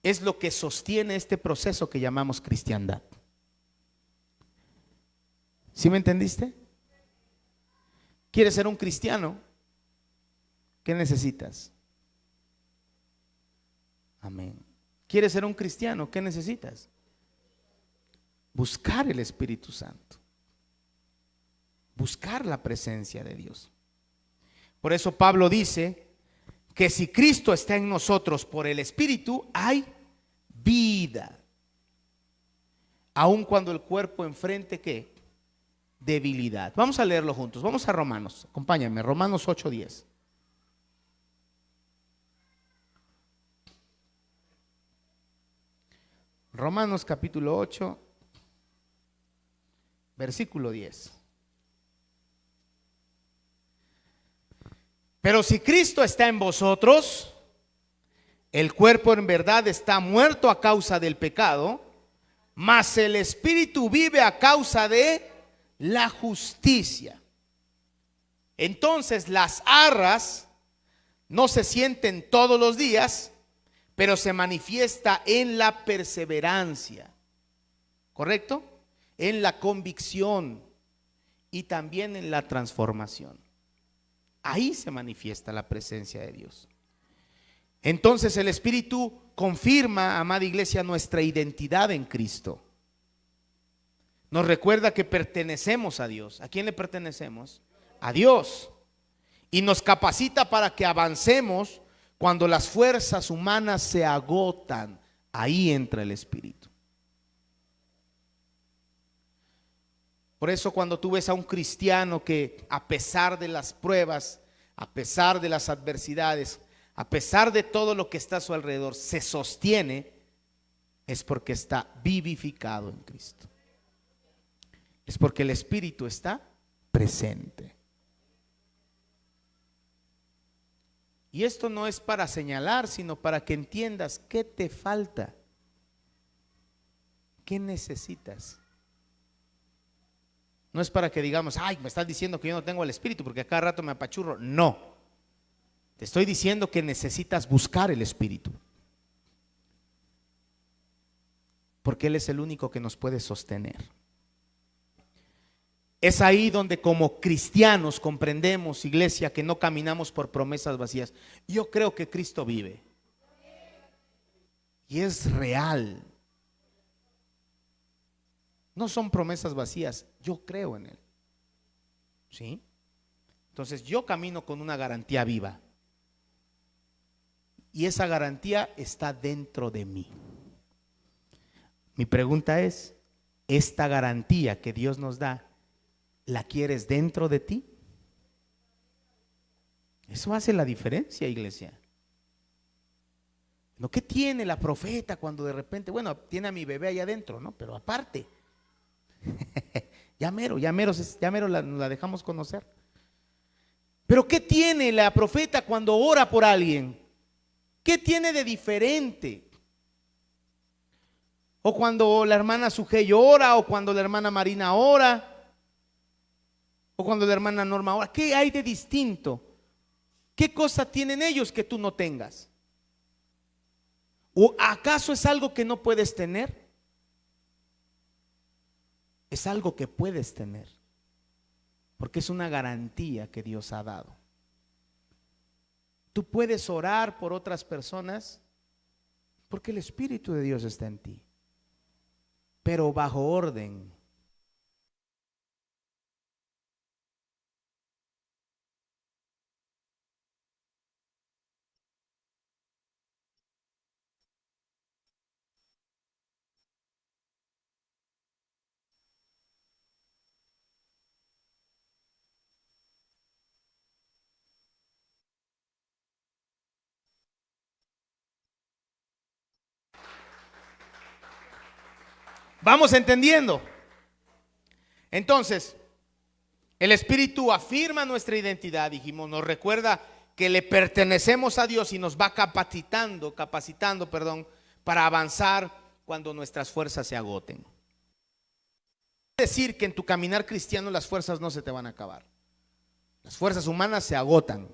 [SPEAKER 1] Es lo que sostiene este proceso que llamamos cristiandad. ¿Sí me entendiste? ¿Quieres ser un cristiano? ¿Qué necesitas? Amén. ¿Quieres ser un cristiano? ¿Qué necesitas? Buscar el Espíritu Santo. Buscar la presencia de Dios. Por eso Pablo dice que si Cristo está en nosotros por el Espíritu, hay vida. Aun cuando el cuerpo enfrente, ¿qué? Debilidad. Vamos a leerlo juntos. Vamos a Romanos. Acompáñame. Romanos 8:10. Romanos capítulo 8, versículo 10. Pero si Cristo está en vosotros, el cuerpo en verdad está muerto a causa del pecado, mas el espíritu vive a causa de la justicia. Entonces las arras no se sienten todos los días, pero se manifiesta en la perseverancia, ¿correcto? En la convicción y también en la transformación. Ahí se manifiesta la presencia de Dios. Entonces el Espíritu confirma, amada iglesia, nuestra identidad en Cristo. Nos recuerda que pertenecemos a Dios. ¿A quién le pertenecemos? A Dios. Y nos capacita para que avancemos cuando las fuerzas humanas se agotan. Ahí entra el Espíritu. Por eso cuando tú ves a un cristiano que a pesar de las pruebas, a pesar de las adversidades, a pesar de todo lo que está a su alrededor, se sostiene, es porque está vivificado en Cristo. Es porque el Espíritu está presente. Y esto no es para señalar, sino para que entiendas qué te falta, qué necesitas. No es para que digamos, ay, me estás diciendo que yo no tengo el Espíritu porque a cada rato me apachurro. No, te estoy diciendo que necesitas buscar el Espíritu, porque Él es el único que nos puede sostener. Es ahí donde como cristianos comprendemos, iglesia, que no caminamos por promesas vacías. Yo creo que Cristo vive y es real. No son promesas vacías, yo creo en Él. ¿Sí? Entonces yo camino con una garantía viva. Y esa garantía está dentro de mí. Mi pregunta es, ¿esta garantía que Dios nos da, la quieres dentro de ti? Eso hace la diferencia, iglesia. ¿No? ¿Qué tiene la profeta cuando de repente, bueno, tiene a mi bebé allá adentro, ¿no? Pero aparte, ya mero la dejamos conocer. Pero ¿qué tiene la profeta cuando ora por alguien? ¿Qué tiene de diferente? O cuando la hermana Sujei ora, o cuando la hermana Marina ora, o cuando la hermana Norma ora. ¿Qué hay de distinto? ¿Qué cosa tienen ellos que tú no tengas? ¿O acaso es algo que no puedes tener? Es algo que puedes tener, porque es una garantía que Dios ha dado. Tú puedes orar por otras personas porque el Espíritu de Dios está en ti, pero bajo orden. ¿Vamos entendiendo? Entonces, el Espíritu afirma nuestra identidad, dijimos, nos recuerda que le pertenecemos a Dios y nos va capacitando, para avanzar cuando nuestras fuerzas se agoten. decir que en tu caminar cristiano las fuerzas no se te van a acabar. Las fuerzas humanas se agotan,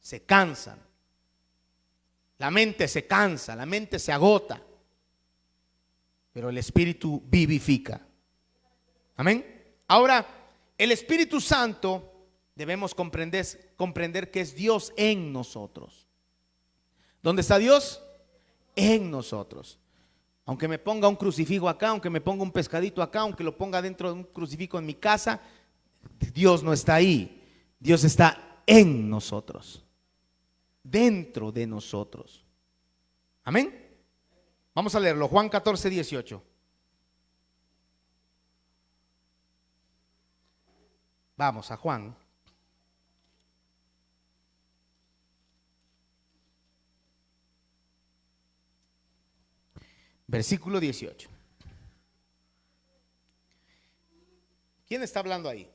[SPEAKER 1] se cansan. La mente se cansa, la mente se agota. Pero el Espíritu vivifica. Amén. Ahora, el Espíritu Santo debemos comprender que es Dios en nosotros. ¿Dónde está Dios? En nosotros. Aunque me ponga un crucifijo acá, aunque me ponga un pescadito acá, aunque lo ponga dentro de un crucifijo en mi casa, Dios no está ahí. Dios está en nosotros, dentro de nosotros. Amén. Vamos a leerlo, Juan 14, 18. Vamos a Juan. Versículo 18. ¿Quién está hablando ahí?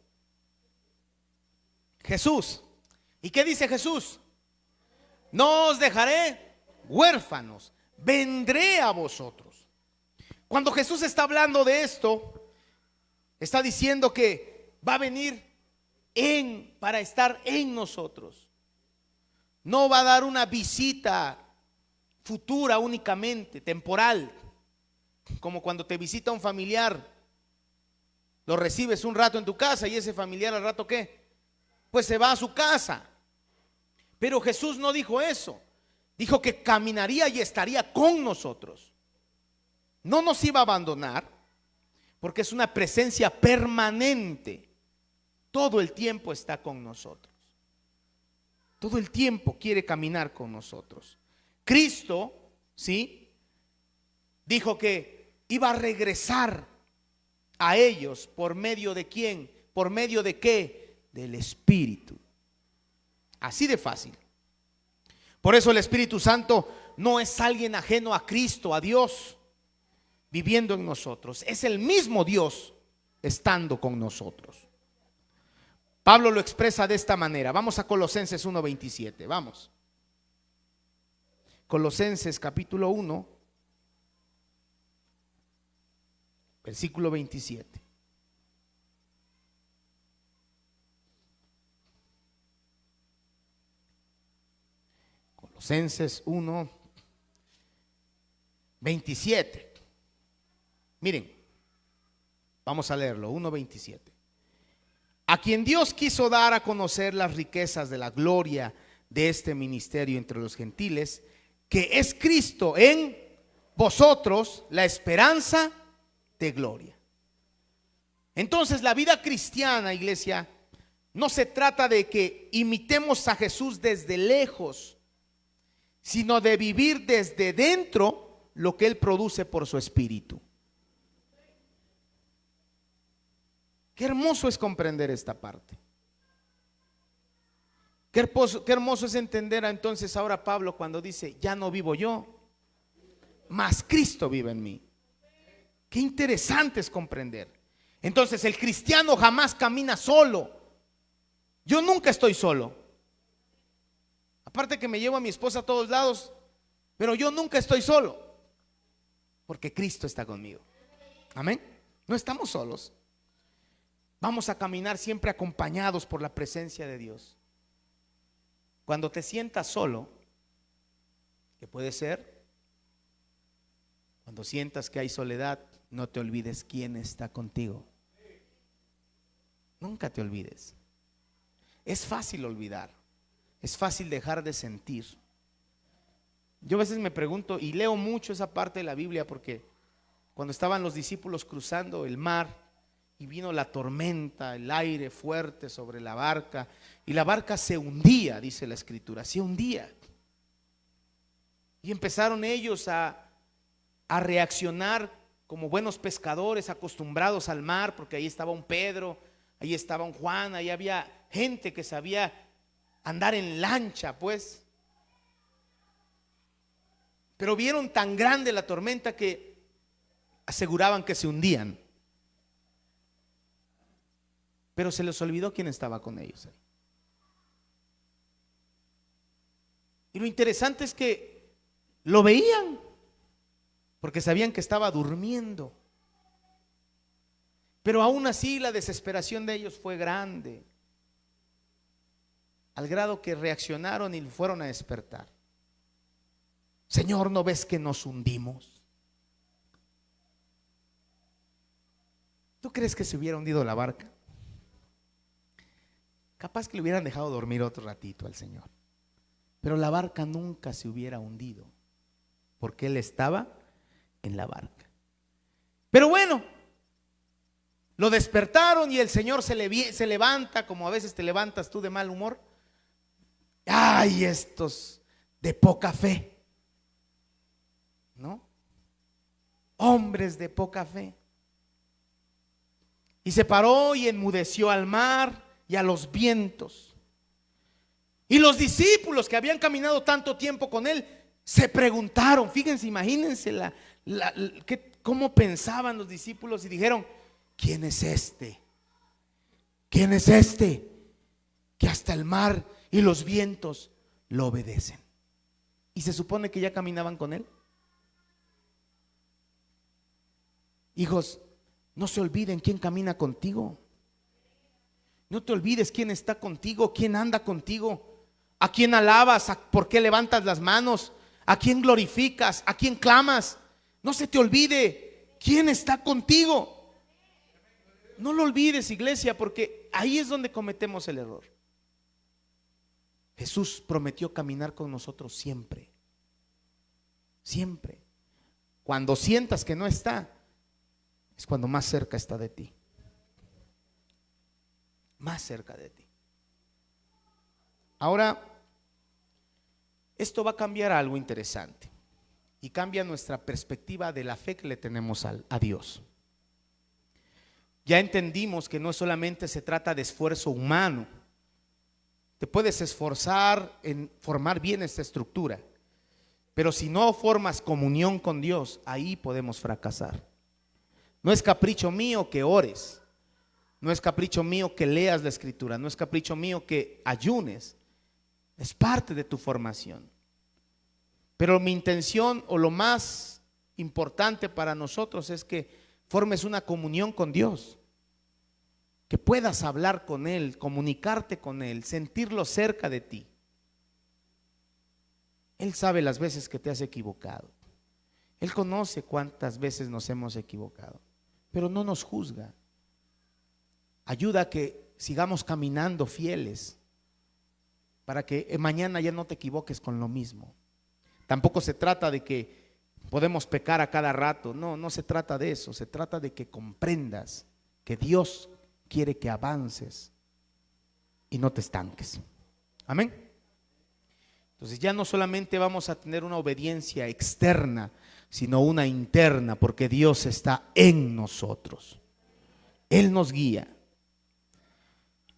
[SPEAKER 1] Jesús. ¿Y qué dice Jesús? No os dejaré huérfanos, vendré a vosotros. Cuando Jesús está hablando de esto, está diciendo que va a venir para estar en nosotros. No va a dar una visita futura únicamente, temporal, como cuando te visita un familiar, lo recibes un rato en tu casa y ese familiar al rato ¿qué? Pues se va a su casa. Pero Jesús no dijo eso. Dijo que caminaría y estaría con nosotros. No nos iba a abandonar, porque es una presencia permanente. Todo el tiempo está con nosotros. Todo el tiempo quiere caminar con nosotros. Cristo, ¿sí?, dijo que iba a regresar a ellos por medio de ¿quién? ¿Por medio de qué? Del Espíritu. Así de fácil. Por eso el Espíritu Santo no es alguien ajeno a Cristo, a Dios, viviendo en nosotros. Es el mismo Dios estando con nosotros. Pablo lo expresa de esta manera. Vamos a Colosenses 1:27. Vamos. Colosenses capítulo 1, versículo 27. Colosenses 1, 27. Miren, vamos a leerlo, 1:27. A quien Dios quiso dar a conocer las riquezas de la gloria de este ministerio entre los gentiles, que es Cristo en vosotros, la esperanza de gloria. Entonces la vida cristiana, iglesia, no se trata de que imitemos a Jesús desde lejos, sino de vivir desde dentro lo que Él produce por su Espíritu. Qué hermoso es comprender esta parte. Qué hermoso es entender entonces ahora Pablo cuando dice, ya no vivo yo, mas Cristo vive en mí. Qué interesante es comprender. Entonces el cristiano jamás camina solo. Yo nunca estoy solo. Aparte que me llevo a mi esposa a todos lados, pero yo nunca estoy solo, porque Cristo está conmigo. Amén. No estamos solos. Vamos a caminar siempre acompañados por la presencia de Dios. Cuando te sientas solo, que puede ser, cuando sientas que hay soledad, no te olvides quién está contigo. Nunca te olvides. Es fácil olvidar, es fácil dejar de sentir. Yo a veces me pregunto y leo mucho esa parte de la Biblia, porque cuando estaban los discípulos cruzando el mar y vino la tormenta, el aire fuerte sobre la barca, y la barca se hundía, dice la escritura, se hundía. Y empezaron ellos a reaccionar como buenos pescadores acostumbrados al mar, porque ahí estaba un Pedro, ahí estaba un Juan, ahí había gente que sabía andar en lancha, pues. Pero vieron tan grande la tormenta que aseguraban que se hundían. Pero se les olvidó quién estaba con ellos ahí. Y lo interesante es que lo veían, porque sabían que estaba durmiendo. Pero aún así la desesperación de ellos fue grande, al grado que reaccionaron y fueron a despertar. Señor, ¿no ves que nos hundimos? ¿Tú crees que se hubiera hundido la barca? Capaz que le hubieran dejado dormir otro ratito al Señor, pero la barca nunca se hubiera hundido, porque Él estaba en la barca. Pero bueno, lo despertaron y el Señor se levanta, como a veces te levantas tú de mal humor. Ay, estos de poca fe, ¿no? Hombres de poca fe. Y se paró y enmudeció al mar y a los vientos. Y los discípulos que habían caminado tanto tiempo con Él se preguntaron, fíjense, imagínense cómo pensaban los discípulos y dijeron: ¿quién es este? ¿Quién es este que hasta el mar y los vientos lo obedecen? Y se supone que ya caminaban con Él. Hijos, no se olviden quién camina contigo. No te olvides quién está contigo, quién anda contigo, a quién alabas, por qué levantas las manos, a quién glorificas, a quién clamas. No se te olvide quién está contigo. No lo olvides, iglesia, porque ahí es donde cometemos el error. Jesús prometió caminar con nosotros siempre. Siempre. Cuando sientas que no está, es cuando más cerca está de ti. Más cerca de ti. Ahora, esto va a cambiar algo interesante y cambia nuestra perspectiva de la fe que le tenemos a Dios. Ya entendimos que no solamente se trata de esfuerzo humano. Te puedes esforzar en formar bien esta estructura, pero si no formas comunión con Dios, ahí podemos fracasar. No es capricho mío que ores, no es capricho mío que leas la escritura, no es capricho mío que ayunes, es parte de tu formación. Pero mi intención o lo más importante para nosotros es que formes una comunión con Dios, que puedas hablar con Él, comunicarte con Él, sentirlo cerca de ti. Él sabe las veces que te has equivocado, Él conoce cuántas veces nos hemos equivocado, pero no nos juzga. Ayuda a que sigamos caminando fieles para que mañana ya no te equivoques con lo mismo. Tampoco se trata de que podemos pecar a cada rato, no se trata de eso, se trata de que comprendas que Dios quiere que avances y no te estanques. Amén. Entonces ya no solamente vamos a tener una obediencia externa, sino una interna, porque Dios está en nosotros. Él nos guía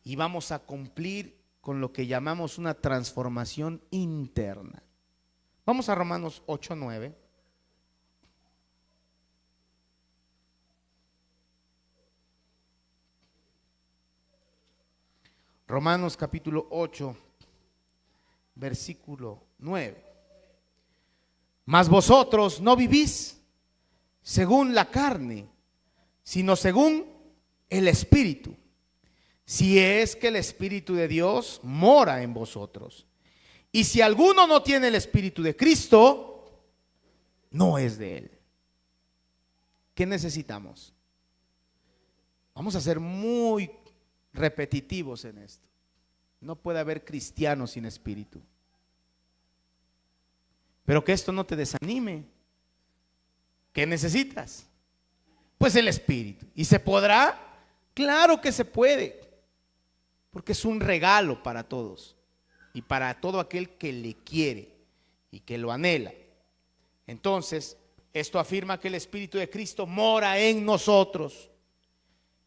[SPEAKER 1] y vamos a cumplir con lo que llamamos una transformación interna. Vamos a Romanos 8:9. Romanos capítulo 8, versículo 9. Mas vosotros no vivís según la carne, sino según el Espíritu, si es que el Espíritu de Dios mora en vosotros. Y si alguno no tiene el Espíritu de Cristo, no es de Él. ¿Qué necesitamos? Vamos a ser muy repetitivos en esto. No puede haber cristianos sin Espíritu. Pero que esto no te desanime. ¿Qué necesitas? Pues el Espíritu. ¿Y se podrá? Claro que se puede, porque es un regalo para todos y para todo aquel que le quiere y que lo anhela. Entonces, esto afirma que el Espíritu de Cristo mora en nosotros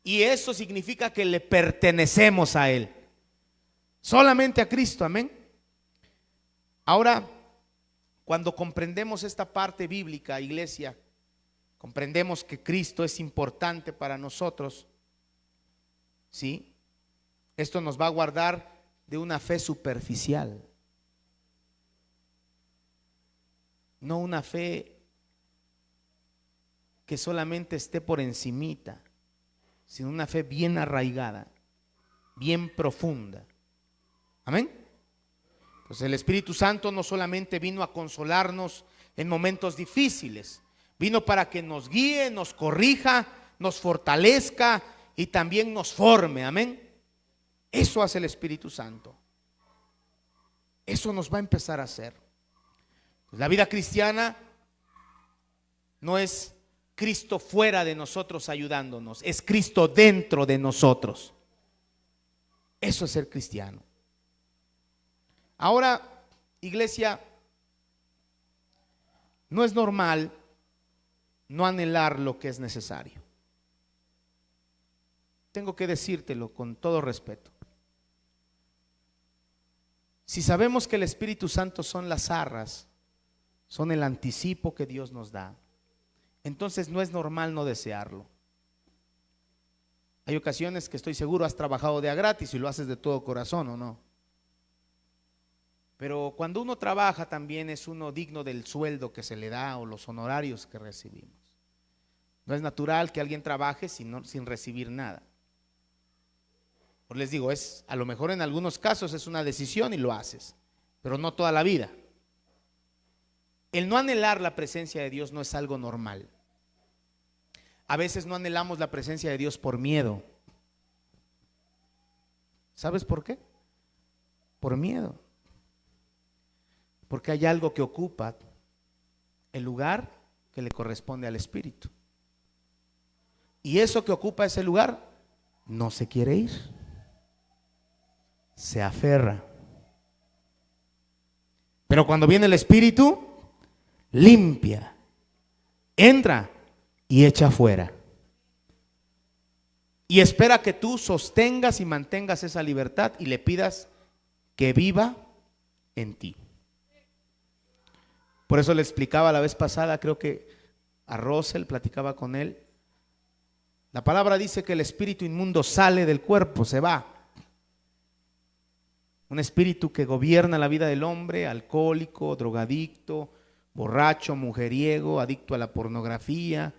[SPEAKER 1] y eso significa que le pertenecemos a Él, solamente a Cristo. Amén. Ahora, cuando comprendemos esta parte bíblica, iglesia, comprendemos que Cristo es importante para nosotros, ¿sí? Esto nos va a guardar de una fe superficial, no una fe que solamente esté por encimita, sino una fe bien arraigada, bien profunda. Amén. Pues el Espíritu Santo no solamente vino a consolarnos en momentos difíciles, vino para que nos guíe, nos corrija, nos fortalezca y también nos forme. Amén. Eso hace el Espíritu Santo. Eso nos va a empezar a hacer. La vida cristiana no es Cristo fuera de nosotros ayudándonos, es Cristo dentro de nosotros. Eso es ser cristiano. Ahora, iglesia, no es normal no anhelar lo que es necesario. Tengo que decírtelo con todo respeto. Si sabemos que el Espíritu Santo son las arras, son el anticipo que Dios nos da, entonces no es normal no desearlo. Hay ocasiones que estoy seguro has trabajado de a gratis y lo haces de todo corazón, ¿o no? Pero cuando uno trabaja también es uno digno del sueldo que se le da o los honorarios que recibimos. No es natural que alguien trabaje sin recibir nada. Pues les digo, a lo mejor en algunos casos es una decisión y lo haces, pero no toda la vida. El no anhelar la presencia de Dios no es algo normal. A veces no anhelamos la presencia de Dios por miedo. ¿Sabes por qué? Por miedo. Porque hay algo que ocupa el lugar que le corresponde al Espíritu. Y eso que ocupa ese lugar no se quiere ir. Se aferra. Pero cuando viene el Espíritu, limpia, entra y echa fuera. Y espera que tú sostengas y mantengas esa libertad y le pidas que viva en ti. Por eso le explicaba la vez pasada, creo que a Rosel, platicaba con él. La palabra dice que el espíritu inmundo sale del cuerpo, se va. Un espíritu que gobierna la vida del hombre, alcohólico, drogadicto, borracho, mujeriego, adicto a la pornografía,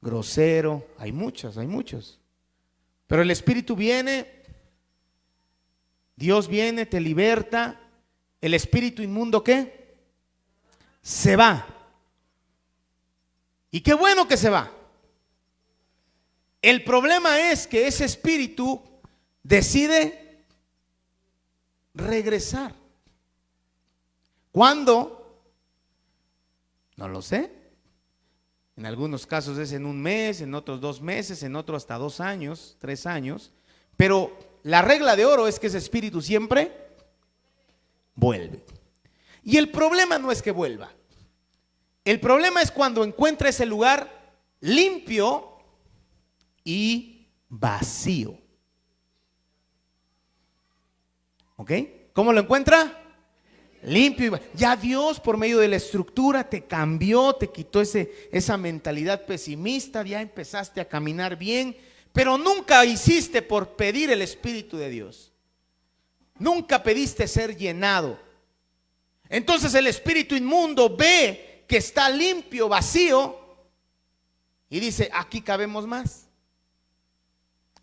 [SPEAKER 1] grosero. Hay muchos. Pero el Espíritu viene, Dios viene, te liberta. El espíritu inmundo, ¿qué? Se va. Y qué bueno que se va. El problema es que ese espíritu decide regresar. ¿Cuándo? No lo sé. En algunos casos es en un mes, en otros 2 meses, en otros hasta 2 años, 3 años. Pero la regla de oro es que ese espíritu siempre vuelve. Y el problema no es que vuelva. El problema es cuando encuentra ese lugar limpio y vacío. ¿Ok? ¿Cómo lo encuentra? Limpio y vacío. Ya Dios por medio de la estructura te cambió, te quitó esa mentalidad pesimista, ya empezaste a caminar bien, pero nunca hiciste por pedir el Espíritu de Dios. Nunca pediste ser llenado. Entonces el espíritu inmundo ve que está limpio, vacío, y dice, aquí cabemos más.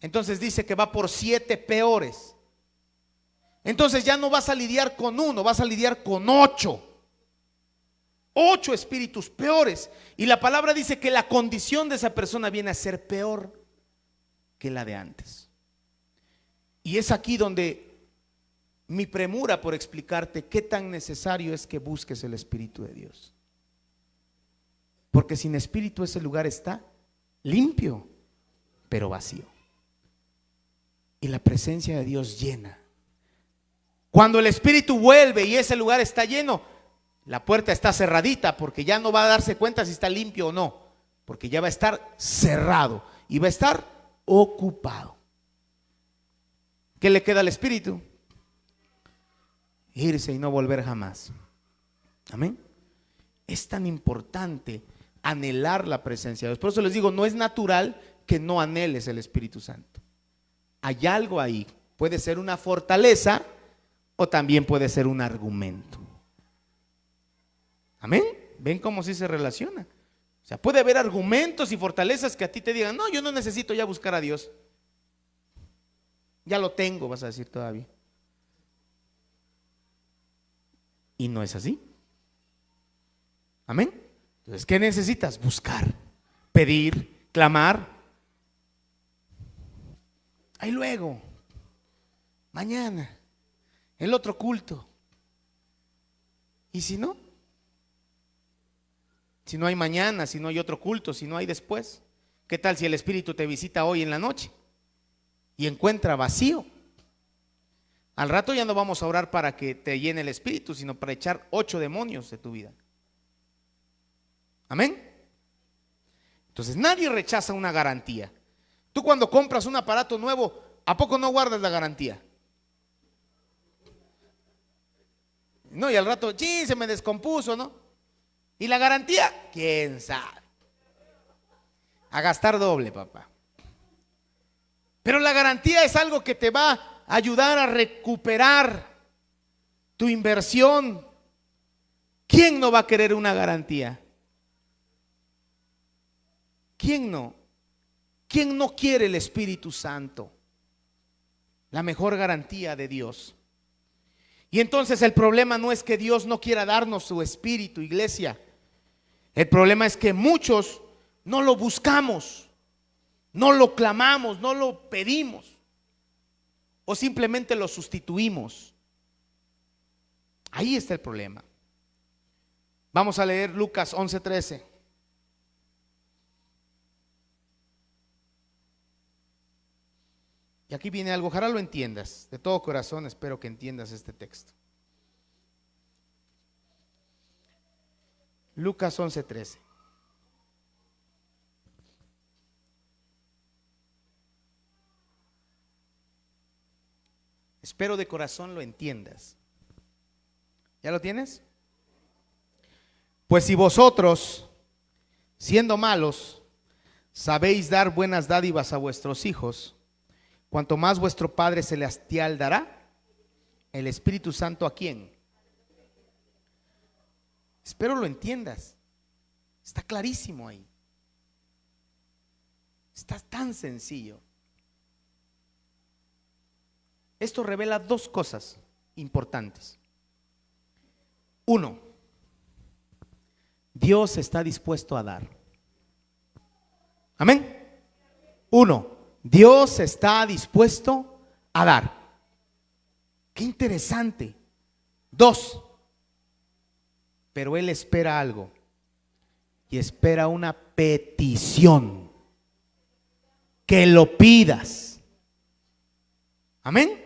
[SPEAKER 1] Entonces dice que va por 7 peores. Entonces ya no vas a lidiar con uno, vas a lidiar con 8. 8 espíritus peores. Y la palabra dice que la condición de esa persona viene a ser peor que la de antes. Y es aquí donde mi premura por explicarte qué tan necesario es que busques el Espíritu de Dios. Porque sin Espíritu ese lugar está limpio, pero vacío. Y la presencia de Dios llena. Cuando el Espíritu vuelve y ese lugar está lleno, la puerta está cerradita porque ya no va a darse cuenta si está limpio o no. Porque ya va a estar cerrado y va a estar ocupado. ¿Qué le queda al Espíritu? Irse y no volver jamás. Amén. Es tan importante anhelar la presencia de Dios. Por eso les digo, no es natural que no anheles el Espíritu Santo. Hay algo ahí. Puede ser una fortaleza o también puede ser un argumento. Amén. ¿Ven cómo sí se relaciona? O sea, puede haber argumentos y fortalezas que a ti te digan, no, yo no necesito ya buscar a Dios. Ya lo tengo, vas a decir todavía. Y no es así. Amén. Entonces, ¿qué necesitas? Buscar, pedir, clamar. Ahí luego, mañana, el otro culto. ¿Y si no? Si no hay mañana, si no hay otro culto, si no hay después. ¿Qué tal si el Espíritu te visita hoy en la noche y encuentra vacío? Al rato ya no vamos a orar para que te llene el Espíritu, sino para echar 8 demonios de tu vida. Amén. Entonces nadie rechaza una garantía. Tú cuando compras un aparato nuevo, ¿a poco no guardas la garantía? No, y al rato, sí, se me descompuso, ¿no? ¿Y la garantía? ¿Quién sabe? A gastar doble, papá. Pero la garantía es algo que te va a ayudar a recuperar tu inversión. ¿Quién no va a querer una garantía? ¿Quién no? ¿Quién no quiere el Espíritu Santo? La mejor garantía de Dios. Y entonces el problema no es que Dios no quiera darnos su Espíritu, iglesia. El problema es que muchos no lo buscamos, no lo clamamos, no lo pedimos o simplemente lo sustituimos. Ahí está el problema. Vamos a leer Lucas 11:13. Y aquí viene algo, ojalá lo entiendas. De todo corazón espero que entiendas este texto. Lucas 11:13. Espero de corazón lo entiendas. ¿Ya lo tienes? Pues si vosotros, siendo malos, sabéis dar buenas dádivas a vuestros hijos, cuanto más vuestro Padre Celestial dará el Espíritu Santo ¿a quién? Espero lo entiendas. Está clarísimo ahí. Está tan sencillo. Esto revela 2 cosas importantes. 1, Dios está dispuesto a dar. Amén. 1, Dios está dispuesto a dar. Qué interesante. 2, pero Él espera algo. Y espera una petición. Que lo pidas. Amén.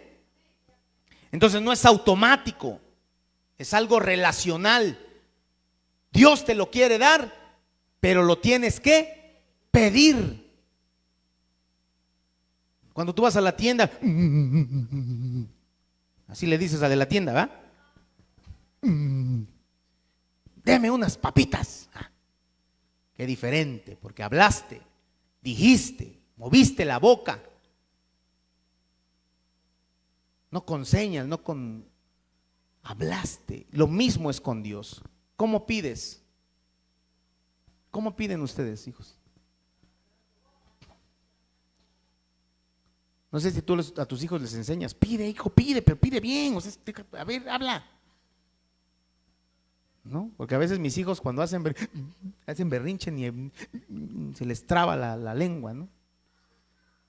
[SPEAKER 1] Entonces no es automático. Es algo relacional. Dios te lo quiere dar, pero lo tienes que pedir. Cuando tú vas a la tienda, así le dices a de la tienda, ¿va? Deme unas papitas. Qué diferente, porque hablaste, dijiste, moviste la boca. No con señas, no con... Hablaste. Lo mismo es con Dios. ¿Cómo pides? ¿Cómo piden ustedes, hijos? No sé si tú a tus hijos les enseñas, pide, hijo, pide, pero pide bien. O sea, a ver, habla. ¿No? Porque a veces mis hijos cuando hacen berrinche se les traba la lengua, ¿no?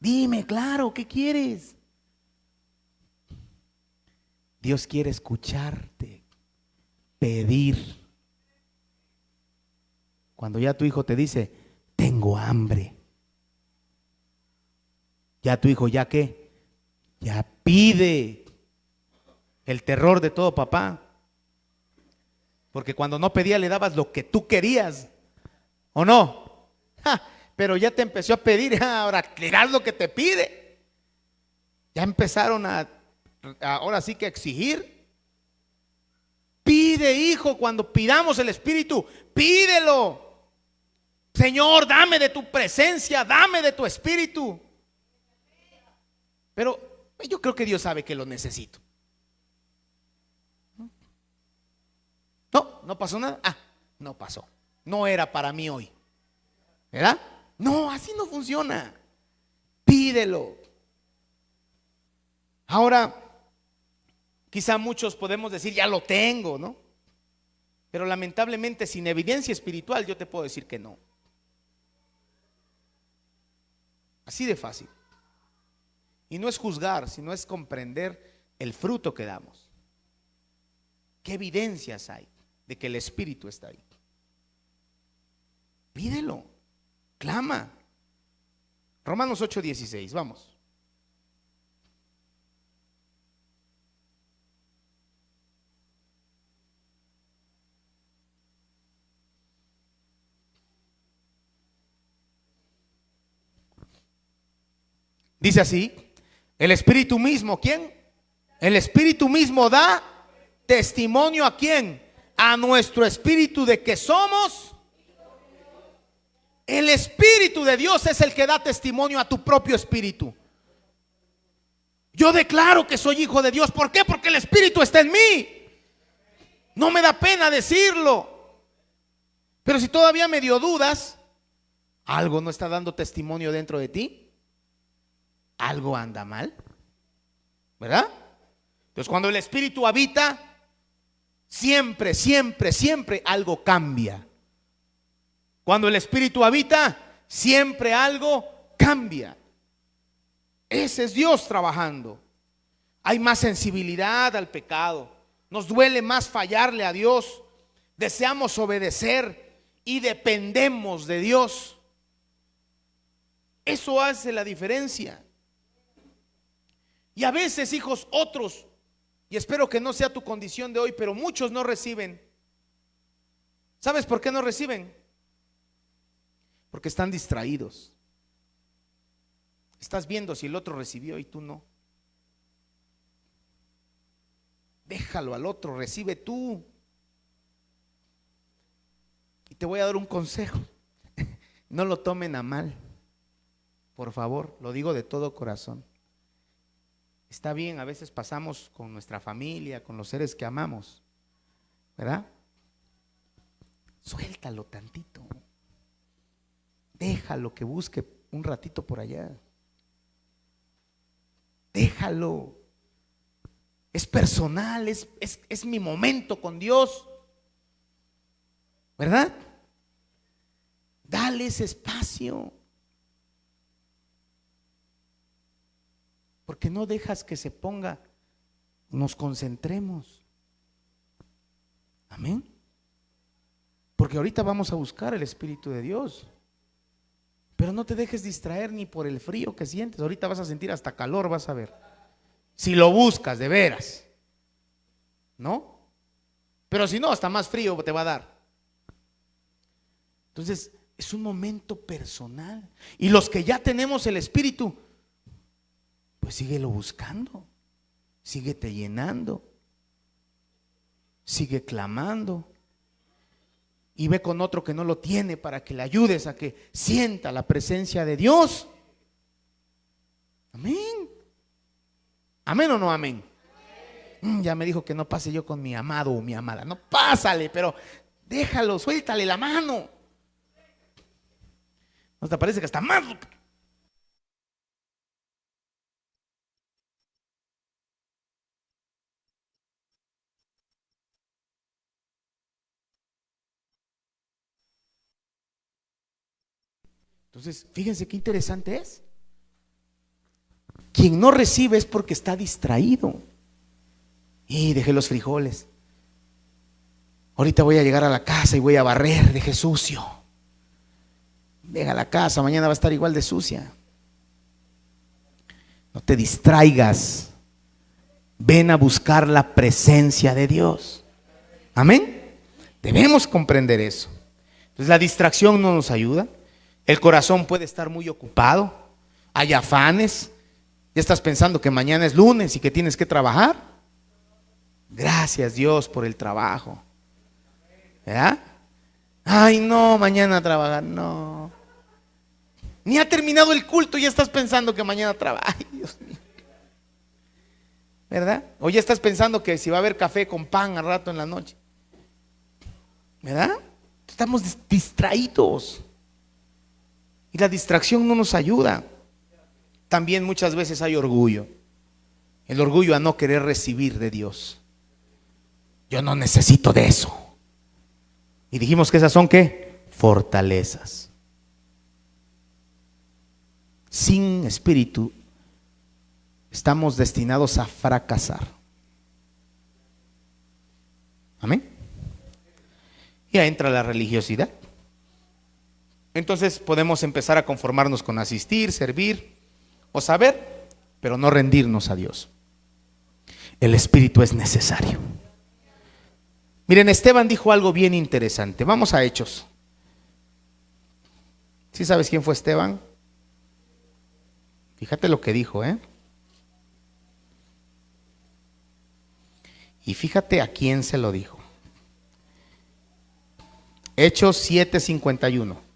[SPEAKER 1] Dime, claro, ¿qué quieres? Dios quiere escucharte, pedir. Cuando ya tu hijo te dice, tengo hambre. Ya tu hijo, ¿ya qué? Ya pide. El terror de todo papá. Porque cuando no pedía le dabas lo que tú querías. ¿O no? Pero ya te empezó a pedir, ahora le das lo que te pide. Ya empezaron ahora sí que exigir. Pide, hijo, cuando pidamos el Espíritu, pídelo. Señor, dame de tu presencia, dame de tu Espíritu. Pero yo creo que Dios sabe que lo necesito. No pasó nada. No pasó. No era para mí hoy. ¿verdad? No, así no funciona. Pídelo. Ahora, quizá muchos podemos decir, ya lo tengo, ¿no? Pero lamentablemente sin evidencia espiritual yo te puedo decir que no. Así de fácil. Y no es juzgar, sino es comprender el fruto que damos. ¿Qué evidencias hay de que el Espíritu está ahí? Pídelo, clama. Romanos 8:16, vamos. Dice así, el Espíritu mismo, ¿quién? El Espíritu mismo da testimonio ¿a quién? A nuestro espíritu de que somos. El Espíritu de Dios es el que da testimonio a tu propio espíritu. Yo declaro que soy hijo de Dios. ¿Por qué? Porque el Espíritu está en mí. No me da pena decirlo. Pero si todavía medio dudas, algo no está dando testimonio dentro de ti. Algo anda mal, ¿verdad? Entonces cuando el Espíritu habita, siempre, siempre, siempre algo cambia. Cuando el Espíritu habita, siempre algo cambia. Ese es Dios trabajando. Hay más sensibilidad al pecado. Nos duele más fallarle a Dios. Deseamos obedecer y dependemos de Dios. Eso hace la diferencia. Y a veces, hijos, otros, y espero que no sea tu condición de hoy, pero muchos no reciben. ¿Sabes por qué no reciben? Porque están distraídos. Estás viendo si el otro recibió y tú no. Déjalo al otro, recibe tú. Y te voy a dar un consejo. No lo tomen a mal. Por favor, lo digo de todo corazón. Está bien, a veces pasamos con nuestra familia, con los seres que amamos, ¿verdad? Suéltalo tantito. Déjalo que busque un ratito por allá. Déjalo. Es personal, es mi momento con Dios, ¿verdad? Dale ese espacio. Porque no dejas que se ponga, nos concentremos. Amén. Porque ahorita vamos a buscar el Espíritu de Dios. Pero no te dejes distraer ni por el frío que sientes. Ahorita vas a sentir hasta calor, vas a ver. Si lo buscas de veras. ¿No? Pero si no, hasta más frío te va a dar. Entonces, es un momento personal. Y los que ya tenemos el Espíritu, pues síguelo buscando, síguete llenando, sigue clamando y ve con otro que no lo tiene para que le ayudes a que sienta la presencia de Dios. Amén. Amén o no amén. Ya me dijo que no pase yo con mi amado o mi amada. No, pásale, pero déjalo, suéltale la mano. ¿No te parece que está más? Entonces, fíjense qué interesante es. Quien no recibe es porque está distraído. Y dejé los frijoles. Ahorita voy a llegar a la casa y voy a barrer, dejé sucio. Deja la casa, mañana va a estar igual de sucia. No te distraigas. Ven a buscar la presencia de Dios. Amén. Debemos comprender eso. Entonces la distracción no nos ayuda. El corazón puede estar muy ocupado. Hay afanes. Ya estás pensando que mañana es lunes y que tienes que trabajar. Gracias Dios por el trabajo. ¿Verdad? Ay no, mañana a trabajar, no. Ni ha terminado el culto y ya estás pensando que mañana trabaja. Ay, Dios mío. ¿Verdad? O ya estás pensando que si va a haber café con pan al rato en la noche. ¿Verdad? Estamos distraídos. Y la distracción no nos ayuda. También muchas veces hay orgullo. El orgullo a no querer recibir de Dios. Yo no necesito de eso. Y dijimos que esas son ¿qué? Fortalezas. Sin espíritu estamos destinados a fracasar. Amén. Y ahí entra la religiosidad. Entonces podemos empezar a conformarnos con asistir, servir o saber, pero no rendirnos a Dios. El espíritu es necesario. Miren, Esteban dijo algo bien interesante. Vamos a Hechos. ¿Sí sabes quién fue Esteban? Fíjate lo que dijo, Y fíjate a quién se lo dijo. Hechos 7:51.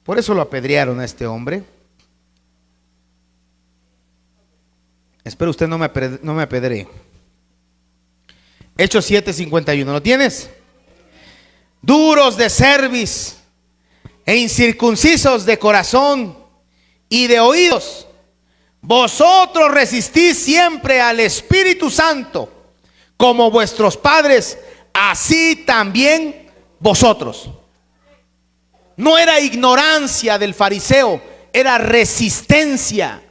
[SPEAKER 1] Por eso lo apedrearon a este hombre. Espero usted no me apedree. Hechos 7:51. ¿Lo tienes? Duros de cerviz e incircuncisos de corazón y de oídos, vosotros resistís siempre al Espíritu Santo, como vuestros padres, así también vosotros. No era ignorancia del fariseo, era resistencia.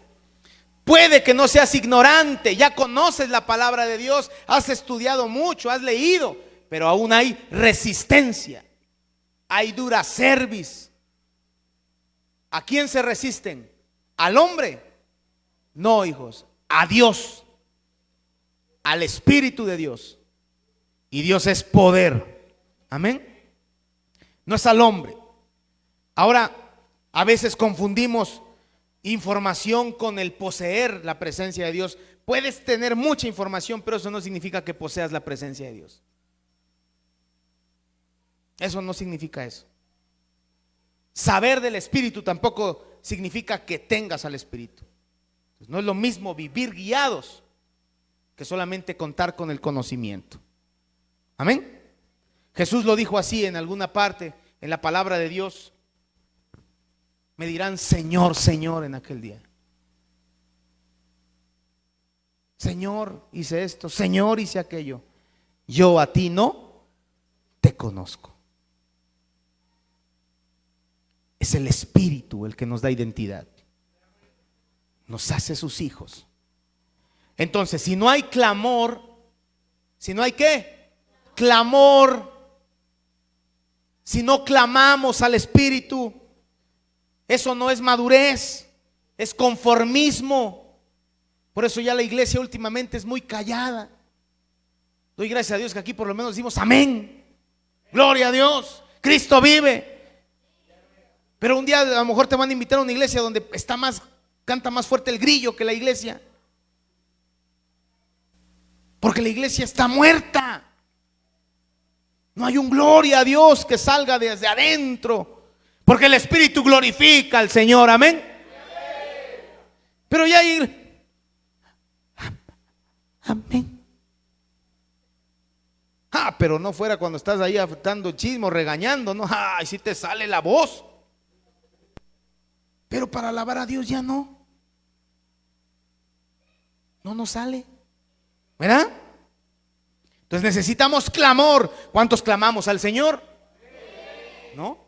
[SPEAKER 1] Puede que no seas ignorante, ya conoces la palabra de Dios, has estudiado mucho, has leído, pero aún hay resistencia, hay dura cerviz. ¿A quién se resisten? ¿Al hombre? No, hijos, a Dios, al Espíritu de Dios. Y Dios es poder. Amén. No es al hombre. Ahora, a veces confundimos información con el poseer la presencia de Dios. Puedes tener mucha información, pero eso no significa que poseas la presencia de Dios. Eso no significa eso. Saber del Espíritu tampoco significa que tengas al Espíritu. No es lo mismo vivir guiados que solamente contar con el conocimiento. Amén. Jesús lo dijo así en alguna parte en la palabra de Dios. Me dirán Señor, Señor en aquel día. Señor, hice esto, Señor, hice aquello. Yo a ti no te conozco. Es el Espíritu el que nos da identidad. Nos hace sus hijos. Entonces, si no hay clamor, si no hay ¿qué? Clamor. Si no clamamos al Espíritu, eso no es madurez, es conformismo. Por eso ya la iglesia últimamente es muy callada. Doy gracias a Dios que aquí por lo menos decimos amén, gloria a Dios, Cristo vive. Pero un día a lo mejor te van a invitar a una iglesia donde canta más fuerte el grillo que la iglesia. Porque la iglesia está muerta. No hay un gloria a Dios que salga desde adentro. Porque el Espíritu glorifica al Señor, amén. Pero ya hay, amén. Pero no fuera cuando estás ahí dando chismo, regañando, no, y si te sale la voz. Pero para alabar a Dios ya no. No nos sale, ¿verdad? Entonces necesitamos clamor. ¿Cuántos clamamos al Señor? ¿No?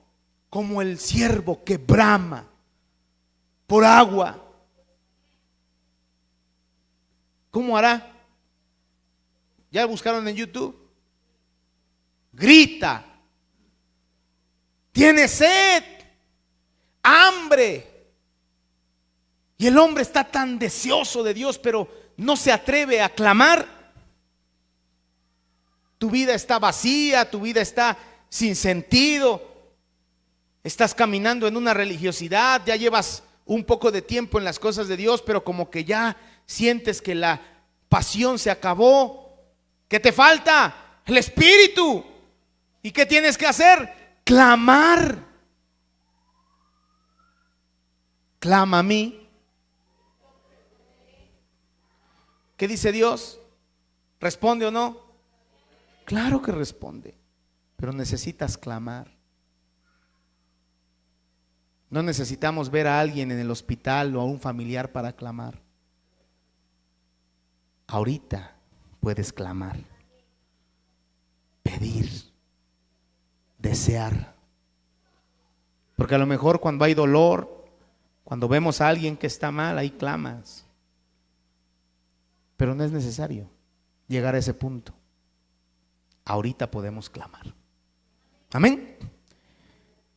[SPEAKER 1] Como el ciervo que brama por agua. ¿Cómo hará? ¿Ya buscaron en YouTube? Grita. Tiene sed, hambre. Y el hombre está tan deseoso de Dios, pero no se atreve a clamar. Tu vida está vacía, tu vida está sin sentido. Estás caminando en una religiosidad, ya llevas un poco de tiempo en las cosas de Dios, pero como que ya sientes que la pasión se acabó. ¿Qué te falta? El Espíritu. ¿Y qué tienes que hacer? Clamar. Clama a mí. ¿Qué dice Dios? ¿Responde o no? Claro que responde. pero necesitas clamar. No necesitamos ver a alguien en el hospital o a un familiar para clamar. Ahorita puedes clamar, pedir, desear. Porque a lo mejor cuando hay dolor, cuando vemos a alguien que está mal, ahí clamas. Pero no es necesario llegar a ese punto. Ahorita podemos clamar. Amén.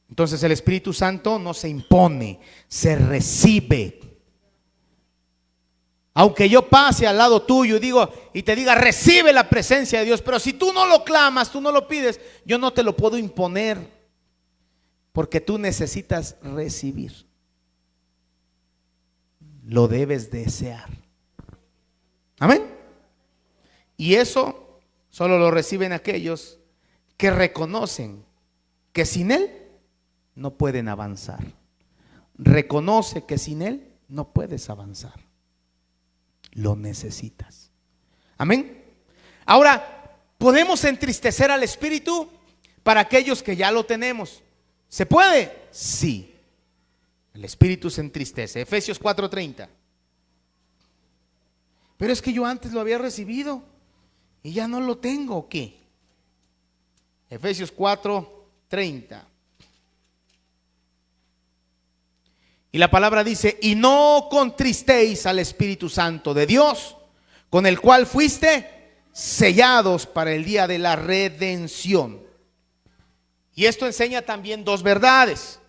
[SPEAKER 1] Entonces el Espíritu Santo no se impone, se recibe. Aunque yo pase al lado tuyo y te diga recibe la presencia de Dios, pero si tú no lo clamas, tú no lo pides, yo no te lo puedo imponer, porque tú necesitas recibir. Lo debes desear. Amén. Y eso solo lo reciben aquellos que reconocen que sin Él no pueden avanzar. Reconoce que sin Él no puedes avanzar. Lo necesitas. Amén. Ahora, ¿podemos entristecer al Espíritu? Para aquellos que ya lo tenemos, ¿se puede? Sí. El Espíritu se entristece. Efesios 4:30. Pero es que yo antes lo había recibido y ya no lo tengo, ¿o qué? Efesios 4:30. Y la palabra dice: y no contristéis al Espíritu Santo de Dios, con el cual fuiste sellados para el día de la redención. Y esto enseña también dos verdades.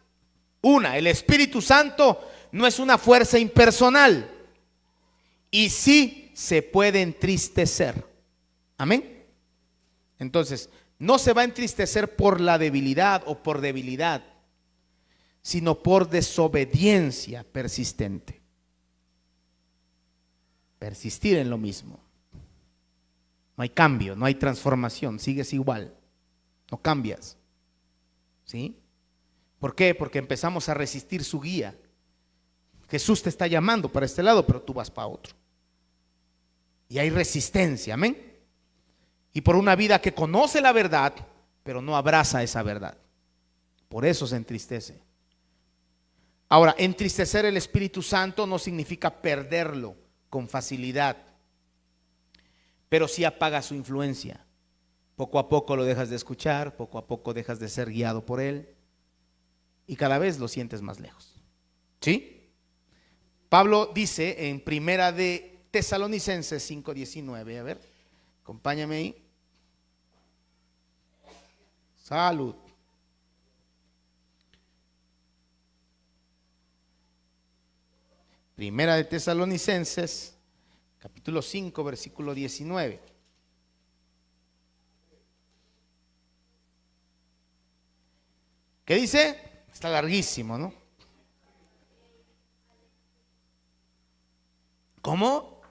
[SPEAKER 1] Una, el Espíritu Santo no es una fuerza impersonal y sí se puede entristecer. Amén. Entonces, no se va a entristecer por la debilidad o por debilidad, sino por desobediencia persistente. Persistir en lo mismo. No hay cambio, no hay transformación, sigues igual, no cambias. ¿Sí? ¿Por qué? Porque empezamos a resistir su guía. Jesús te está llamando para este lado, pero tú vas para otro. Y hay resistencia, amén. Y por una vida que conoce la verdad, pero no abraza esa verdad. Por eso se entristece. Ahora, entristecer el Espíritu Santo no significa perderlo con facilidad, pero sí apaga su influencia. Poco a poco lo dejas de escuchar, poco a poco dejas de ser guiado por Él y cada vez lo sientes más lejos. ¿Sí? Pablo dice en Primera de Tesalonicenses 5:19, a ver, acompáñame ahí. Salud. Primera de Tesalonicenses, capítulo 5, versículo 19. ¿Qué dice? Está larguísimo, ¿no? ¿Cómo?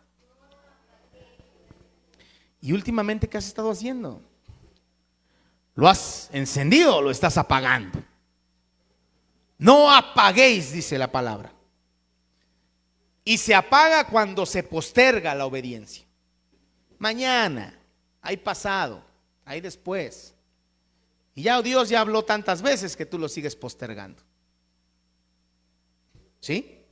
[SPEAKER 1] ¿Y últimamente qué has estado haciendo? ¿Lo has encendido o lo estás apagando? No apaguéis, dice la palabra. Y se apaga cuando se posterga la obediencia. Mañana, hay pasado, hay después. Y ya Dios ya habló tantas veces que tú lo sigues postergando. ¿Sí?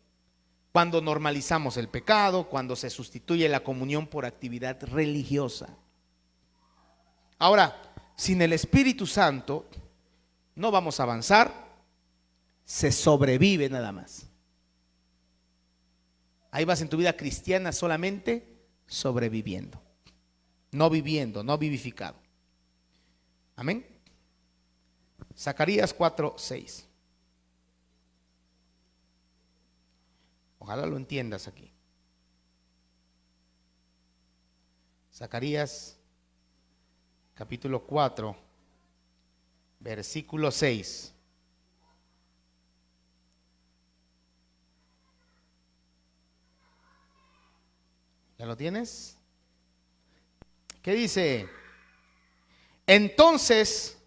[SPEAKER 1] Cuando normalizamos el pecado, cuando se sustituye la comunión por actividad religiosa. Ahora, sin el Espíritu Santo no vamos a avanzar, se sobrevive nada más. Ahí vas en tu vida cristiana solamente sobreviviendo, no viviendo, no vivificado. Amén. Zacarías 4:6. Ojalá lo entiendas aquí. Zacarías capítulo 4, versículo 6. ¿Ya lo tienes? ¿Qué dice? Entonces,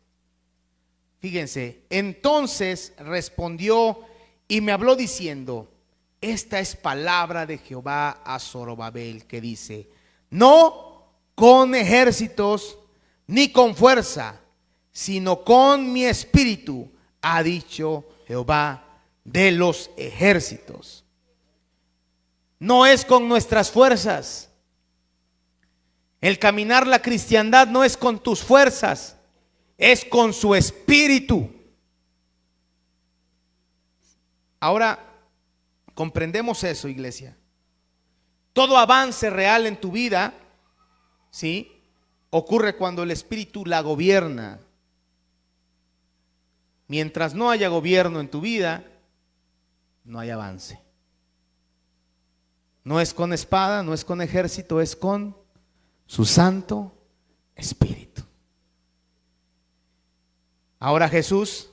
[SPEAKER 1] fíjense, entonces respondió y me habló diciendo: esta es palabra de Jehová a Zorobabel, que dice: no con ejércitos ni con fuerza, sino con mi espíritu, ha dicho Jehová de los ejércitos. No es con nuestras fuerzas. El caminar la cristiandad no es con tus fuerzas, es con su espíritu. Ahora, comprendemos eso, iglesia. Todo avance real en tu vida, ¿sí?, ocurre cuando el espíritu la gobierna. Mientras no haya gobierno en tu vida, no hay avance. No es con espada, no es con ejército, es con su Santo Espíritu. Ahora Jesús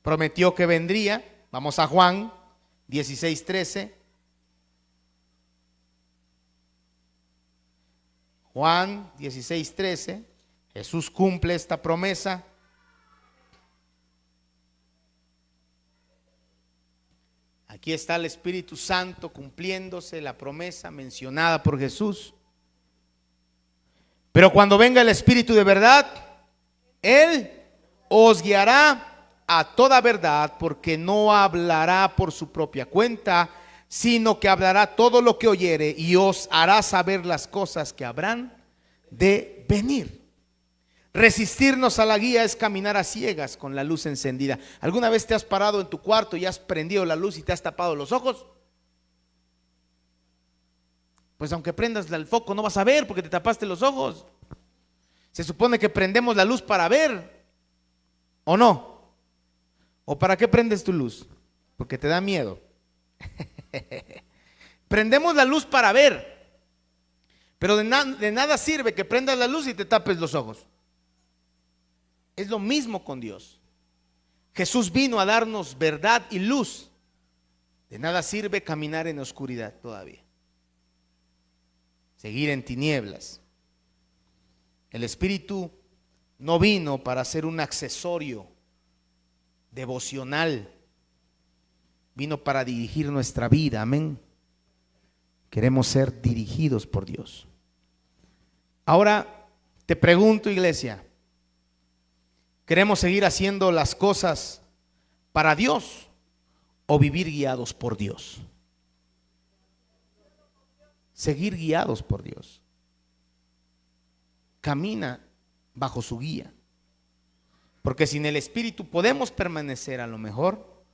[SPEAKER 1] prometió que vendría. Vamos a Juan 16:13. Juan 16:13. Jesús cumple esta promesa. Aquí está el Espíritu Santo cumpliéndose la promesa mencionada por Jesús. Pero cuando venga el Espíritu de verdad, Él os guiará a toda verdad, porque no hablará por su propia cuenta, sino que hablará todo lo que oyere y os hará saber las cosas que habrán de venir. Resistirnos a la guía es caminar a ciegas con la luz encendida. ¿Alguna vez te has parado en tu cuarto y has prendido la luz y te has tapado los ojos? Pues aunque prendas el foco no vas a ver porque te tapaste los ojos. Se supone que prendemos la luz para ver, ¿o no? ¿O para qué prendes tu luz? Porque te da miedo. Prendemos la luz para ver, pero de nada sirve que prendas la luz y te tapes los ojos. Es lo mismo con Dios. Jesús vino a darnos verdad y luz. De nada sirve caminar en oscuridad todavía, seguir en tinieblas. El Espíritu no vino para ser un accesorio devocional, vino para dirigir nuestra vida. Amén. Queremos ser dirigidos por Dios. Ahora te pregunto, iglesia, ¿queremos seguir haciendo las cosas para Dios o vivir guiados por Dios? Seguir guiados por Dios. Camina bajo su guía. Porque sin el Espíritu podemos permanecer a lo mejor,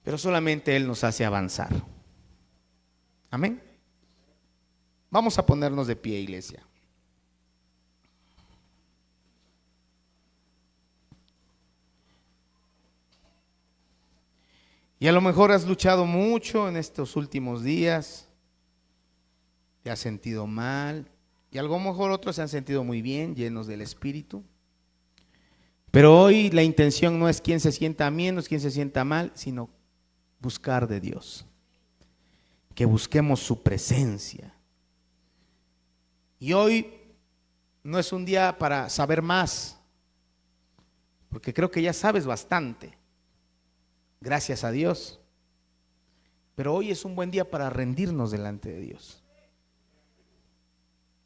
[SPEAKER 1] pero solamente Él nos hace avanzar. Amén. Vamos a ponernos de pie, iglesia. Y a lo mejor has luchado mucho en estos últimos días, te has sentido mal, y a lo mejor otros se han sentido muy bien, llenos del Espíritu. Pero hoy la intención no es quién se sienta bien o quién se sienta mal, sino buscar de Dios. Que busquemos su presencia. Y hoy no es un día para saber más, porque creo que ya sabes bastante. Gracias a Dios. Pero hoy es un buen día para rendirnos delante de Dios.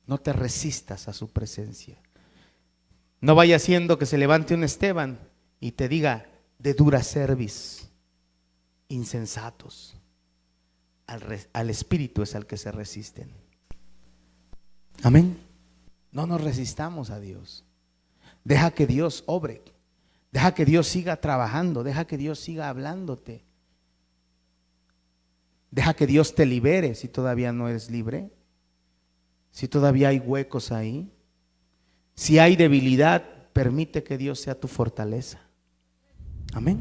[SPEAKER 1] No te resistas a su presencia. No vaya siendo que se levante un Esteban y te diga: de dura cerviz, insensatos. Al Espíritu es al que se resisten. Amén. No nos resistamos a Dios. Deja que Dios obre. Deja que Dios siga trabajando. Deja que Dios siga hablándote. Deja que Dios te libere si todavía no eres libre. Si todavía hay huecos ahí. Si hay debilidad, permite que Dios sea tu fortaleza. Amén.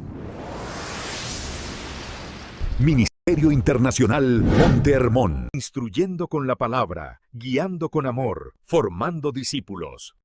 [SPEAKER 2] Ministerio Internacional Monte Hermón. Instruyendo con la palabra, guiando con amor, formando discípulos.